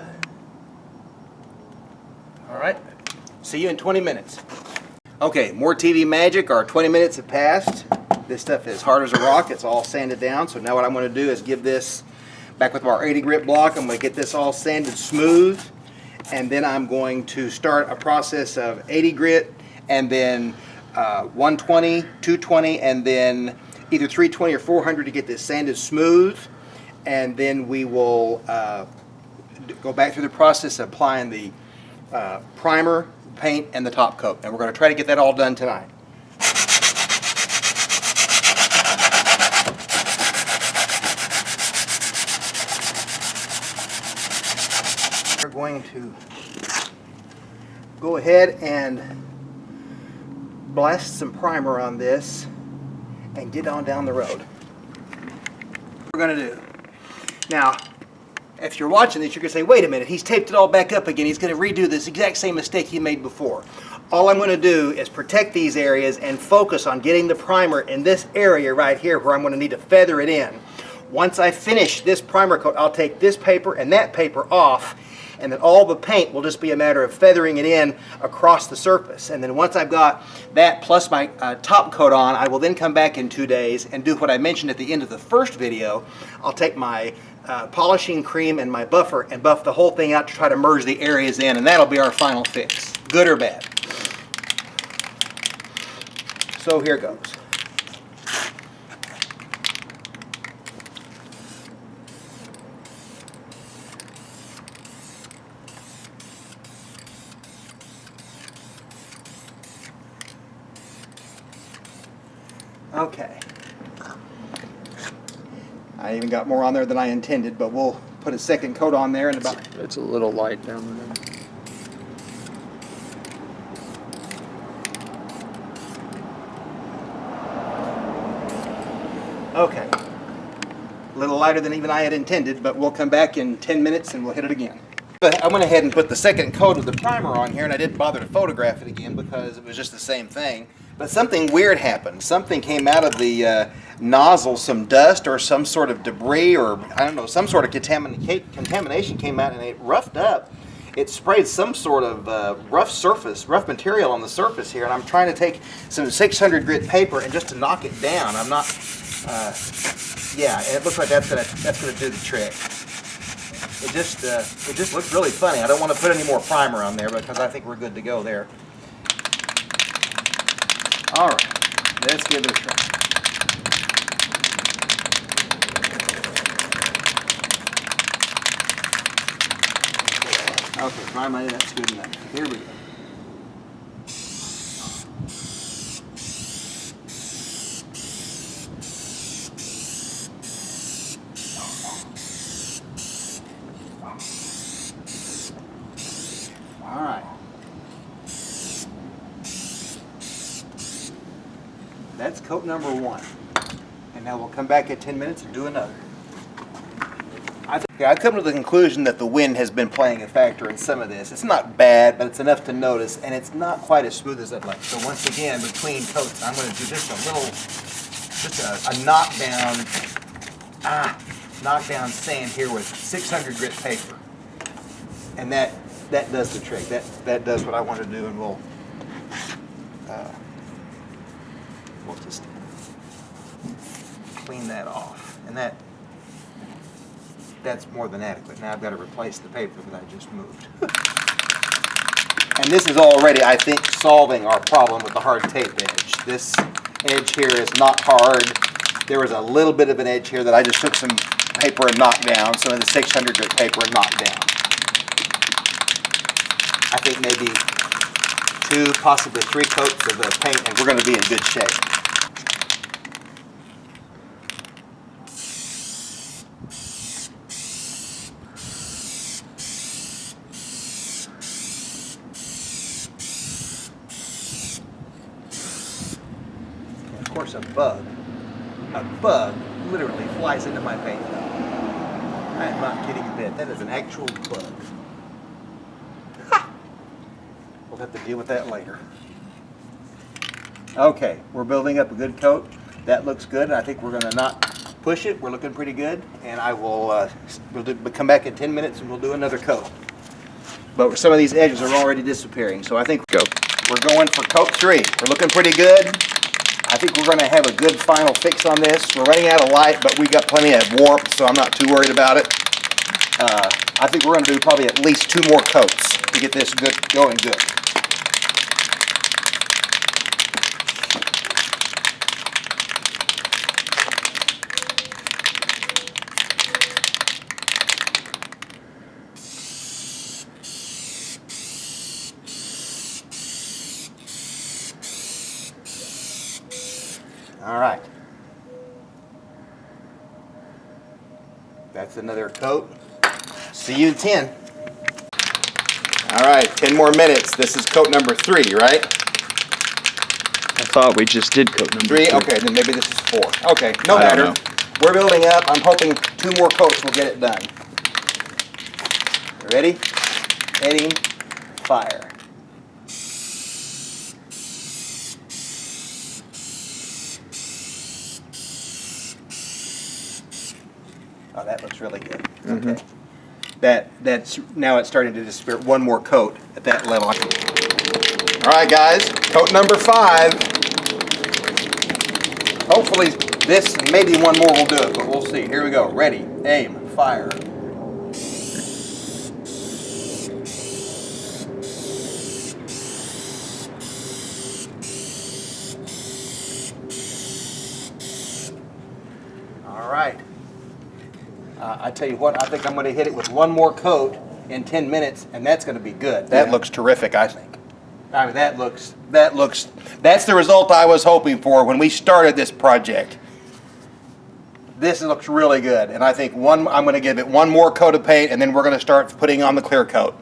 All right, see you in 20 minutes. Okay, more TV magic. Our 20 minutes have passed. This stuff is hard as a rock. It's all sanded down. So now what I'm going to do is give this back with our 80 grit block. I'm going to get this all sanded smooth. And then I'm going to start a process of 80 grit and then 120, 220, and then either 320 or 400 to get this sanded smooth. And then we will go back through the process of applying the primer, paint, and the top coat. And we're going to try to get that all done tonight. We're going to go ahead and blast some primer on this and get on down the road. What we're going to do. Now, if you're watching this, you're going to say, wait a minute, he's taped it all back up again. He's going to redo this exact same mistake he made before. All I'm going to do is protect these areas and focus on getting the primer in this area right here where I'm going to need to feather it in. Once I finish this primer coat, I'll take this paper and that paper off, and then all the paint will just be a matter of feathering it in across the surface. And then once I've got that plus my top coat on, I will then come back in 2 days and do what I mentioned at the end of the first video. I'll take my polishing cream and my buffer and buff the whole thing out to try to merge the areas in, and that'll be our final fix, good or bad. So here goes. Okay. I even got more on there than I intended, but we'll put a second coat on there in about... It's a little light down there. Okay. A little lighter than even I had intended, but we'll come back in 10 minutes and we'll hit it again. I went ahead and put the second coat of the primer on here, and I didn't bother to photograph it again because it was just the same thing. But something weird happened. Something came out of the nozzle, some dust or some sort of debris, or I don't know, some sort of contamination came out, and it roughed up. It sprayed some sort of rough material on the surface here, and I'm trying to take some 600 grit paper and just to knock it down. I'm not, yeah, and it looks like that's gonna do the trick. It just looks really funny. I don't want to put any more primer on there because I think we're good to go there. All right, let's give it a try. Okay, primer, that's good enough. Here we go. All right. That's coat number 1. And now we'll come back at 10 minutes and do another. I've come to the conclusion that the wind has been playing a factor in some of this. It's not bad, but it's enough to notice, and it's not quite as smooth as I'd like. So once again, between coats, I'm going to do just a knockdown sand here with 600 grit paper. And that does the trick. That does what I want to do, and we'll just clean that off. And that's more than adequate. Now I've got to replace the paper that I just moved. And this is already, I think, solving our problem with the hard tape edge. This edge here is not hard. There was a little bit of an edge here that I just took some paper and knocked down, some of the 600 grit paper and knocked down. I think maybe 2, possibly 3 coats of the paint, and we're going to be in good shape. course, a bug literally flies into my paint. I am not kidding a bit. That is an actual bug. Ha! We'll have to deal with that later. Okay, we're building up a good coat. That looks good. I think we're going to not push it. We're looking pretty good. And I will we'll come back in 10 minutes and we'll do another coat. But some of these edges are already disappearing. So I think we're going for coat 3. We're looking pretty good. I think we're going to have a good final fix on this. We're running out of light, but we got plenty of warmth, so I'm not too worried about it. I think we're going to do probably at least 2 more coats to get this going good. All right. That's another coat. See you in 10. All right, 10 more minutes. This is coat number 3, right? I thought we just did coat number 3? 3. Okay, then maybe this is 4. Okay, no I don't matter. know. We're building up. I'm hoping 2 more coats will get it done. Ready? Heading, fire. Oh, that looks really good. Okay. That's now it's starting to disappear. 1 more coat at that level. All right, guys, coat number 5. Hopefully this and maybe 1 more will do it, but we'll see. Here we go. Ready, aim, fire. All right. I tell you what, I think I'm going to hit it with 1 more coat in 10 minutes, and that's going to be good. That looks terrific, I think. I mean, that's the result I was hoping for when we started this project. This looks really good, and I think I'm going to give it 1 more coat of paint, and then we're going to start putting on the clear coat.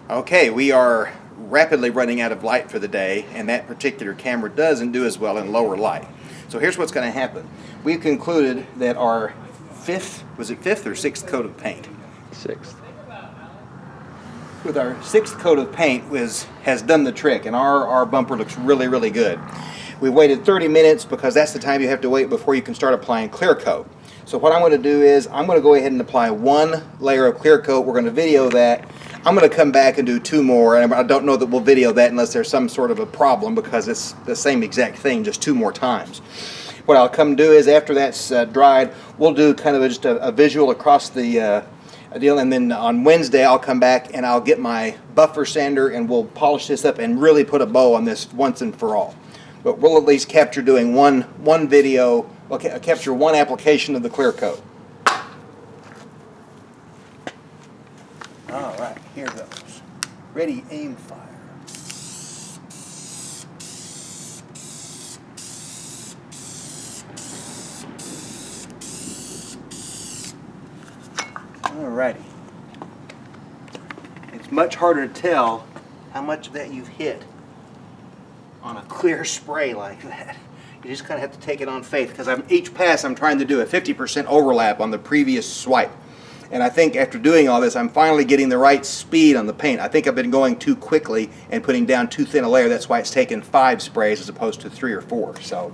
Okay, we are rapidly running out of light for the day, and that particular camera doesn't do as well in lower light. So here's what's going to happen. We've concluded that our 5th or 6th coat of paint? 6th. With our 6th coat of paint has done the trick, and our bumper looks really, really good. We waited 30 minutes because that's the time you have to wait before you can start applying clear coat. So what I'm going to do is I'm going to go ahead and apply 1 layer of clear coat. We're going to video that. I'm going to come back and do 2 more, and I don't know that we'll video that unless there's some sort of a problem because it's the same exact thing, just 2 more times. What I'll come do is after that's dried, we'll do kind of just a visual across the deal, and then on Wednesday I'll come back and I'll get my buffer sander and we'll polish this up and really put a bow on this once and for all. But we'll at least capture doing one video, okay, capture 1 application of the clear coat. All right, here goes. Ready, aim, fire. Alrighty. It's much harder to tell how much of that you've hit on a clear spray like that. You just kind of have to take it on faith because each pass I'm trying to do a 50% overlap on the previous swipe. And I think after doing all this, I'm finally getting the right speed on the paint. I think I've been going too quickly and putting down too thin a layer. That's why it's taken 5 sprays as opposed to 3 or 4. So,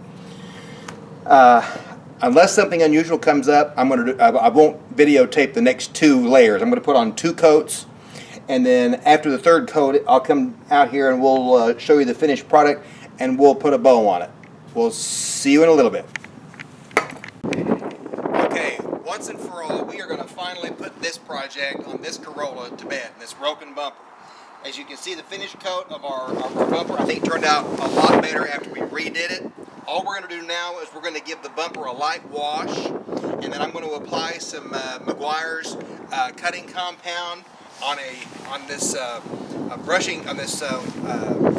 unless something unusual comes up, I won't videotape the next 2 layers. I'm going to put on 2 coats, and then after the 3rd coat, I'll come out here and we'll show you the finished product, and we'll put a bow on it. We'll see you in a little bit. Okay, once and for all, we are going to finally put this project on this Corolla to bed, this broken bumper. As you can see, the finished coat of our bumper, I think, turned out a lot better after we redid it. All we're going to do now is we're going to give the bumper a light wash, and then I'm going to apply some Meguiar's cutting compound on this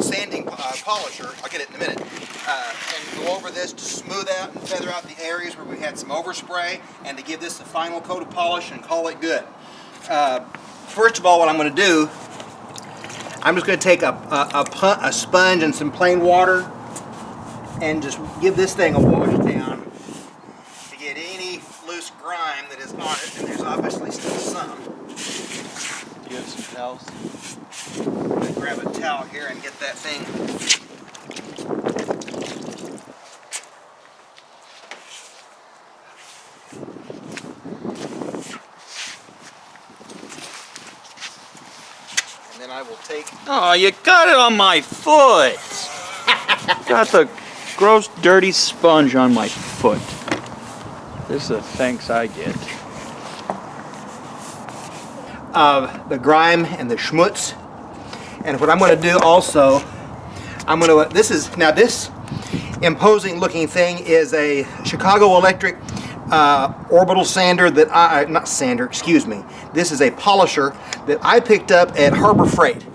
sanding polisher. I'll get it in a minute, and go over this to smooth out and feather out the areas where we had some overspray, and to give this a final coat of polish and call it good. First of all, what I'm going to do, I'm just going to take a sponge and some plain water, and just give this thing a wash down to get any loose grime that is on it, and there's obviously still some. Do you have some towels? I'm going to grab a towel here and get that thing. And then I will take... Oh, you got it on my foot! Got the gross, dirty sponge on my foot. This is the thanks I get. The grime and the schmutz. And what I'm going to do also, I'm going to, this imposing looking thing is a Chicago Electric orbital sander that not sander, excuse me. This is a polisher that I picked up at Harbor Freight.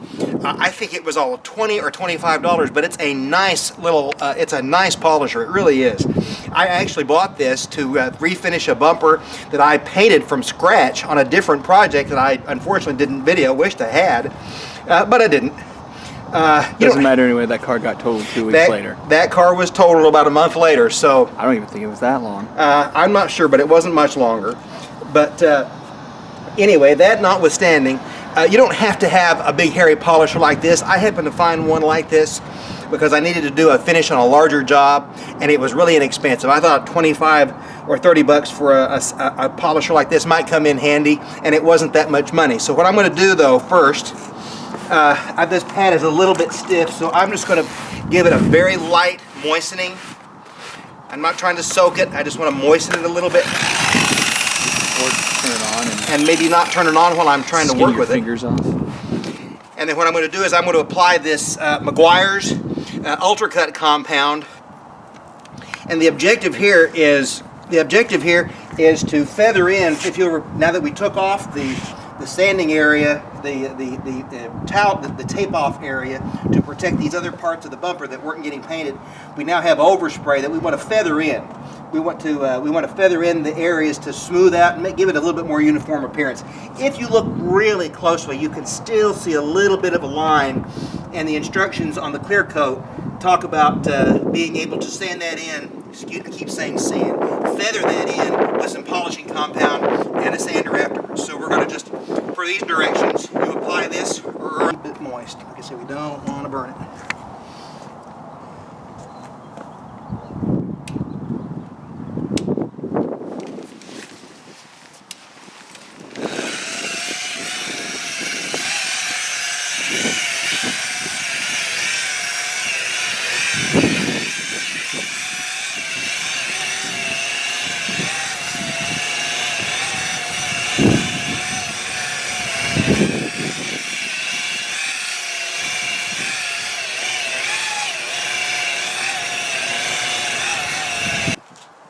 I think it was all $20 or $25, but it's a nice little, it's a nice polisher, it really is. I actually bought this to refinish a bumper that I painted from scratch on a different project that I unfortunately didn't video, wished I had, but I didn't. Doesn't matter anyway, that car got totaled 2 weeks later. That car was totaled about a month later, so... I don't even think it was that long. I'm not sure, but it wasn't much longer. But anyway, that notwithstanding, you don't have to have a big hairy polisher like this. I happened to find one like this because I needed to do a finish on a larger job, and it was really inexpensive. I thought 25 or 30 bucks for a polisher like this might come in handy, and it wasn't that much money. So what I'm going to do, though, first, this pad is a little bit stiff, so I'm just going to give it a very light moistening. I'm not trying to soak it, I just want to moisten it a little bit. Or turn it on and maybe not turn it on while I'm trying to work with it. Fingers off. And then what I'm going to do is I'm going to apply this Meguiar's Ultra Cut compound. And the objective here is to feather in. If you now that we took off the sanding area, the tape off area to protect these other parts of the bumper that weren't getting painted, we now have overspray that we want to feather in. We want to feather in the areas to smooth out and give it a little bit more uniform appearance. If you look really closely, you can still see a little bit of a line, and the instructions on the clear coat talk about being able to sand that in. I keep saying sand. Feather that in with some polishing compound and a sander afterwards. So we're going to just, for these directions, you apply this a bit moist. Like I said, we don't want to burn it.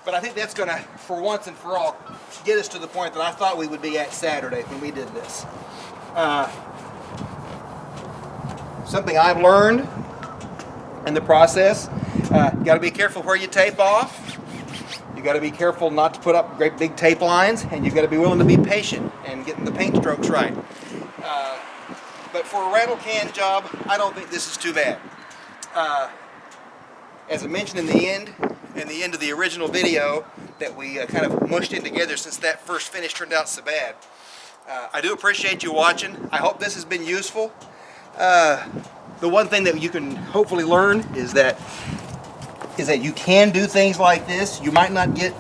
But I think that's going to, for once and for all, get us to the point that I thought we would be at Saturday when we did this. Something I've learned in the process, you got to be careful where you tape off. You got to be careful not to put up great big tape lines, and you've got to be willing to be patient and getting the paint strokes right. But for a rattle can job, I don't think this is too bad. As I mentioned in the end of the original video that we kind of mushed in together since that first finish turned out so bad. I do appreciate you watching. I hope this has been useful. The one thing that you can hopefully learn is that you can do things like this. You might not get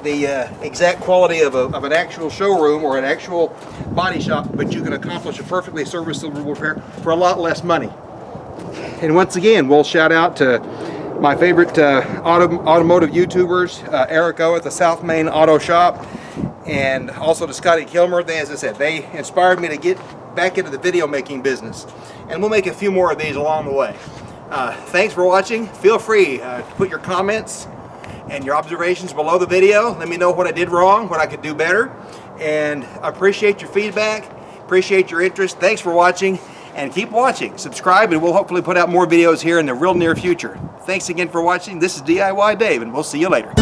the exact quality of an actual showroom or an actual body shop, but you can accomplish a perfectly serviceable repair for a lot less money. And once again, we'll shout out to my favorite automotive YouTubers, Eric O at the South Main Auto Shop, and also to Scotty Kilmer. As I said, they inspired me to get back into the video making business. And we'll make a few more of these along the way. Thanks for watching. Feel free to put your comments and your observations below the video. Let me know what I did wrong, what I could do better. And I appreciate your feedback, appreciate your interest. Thanks for watching. And keep watching, subscribe, and we'll hopefully put out more videos here in the real near future. Thanks again for watching. This is DIY Dave, and we'll see you later.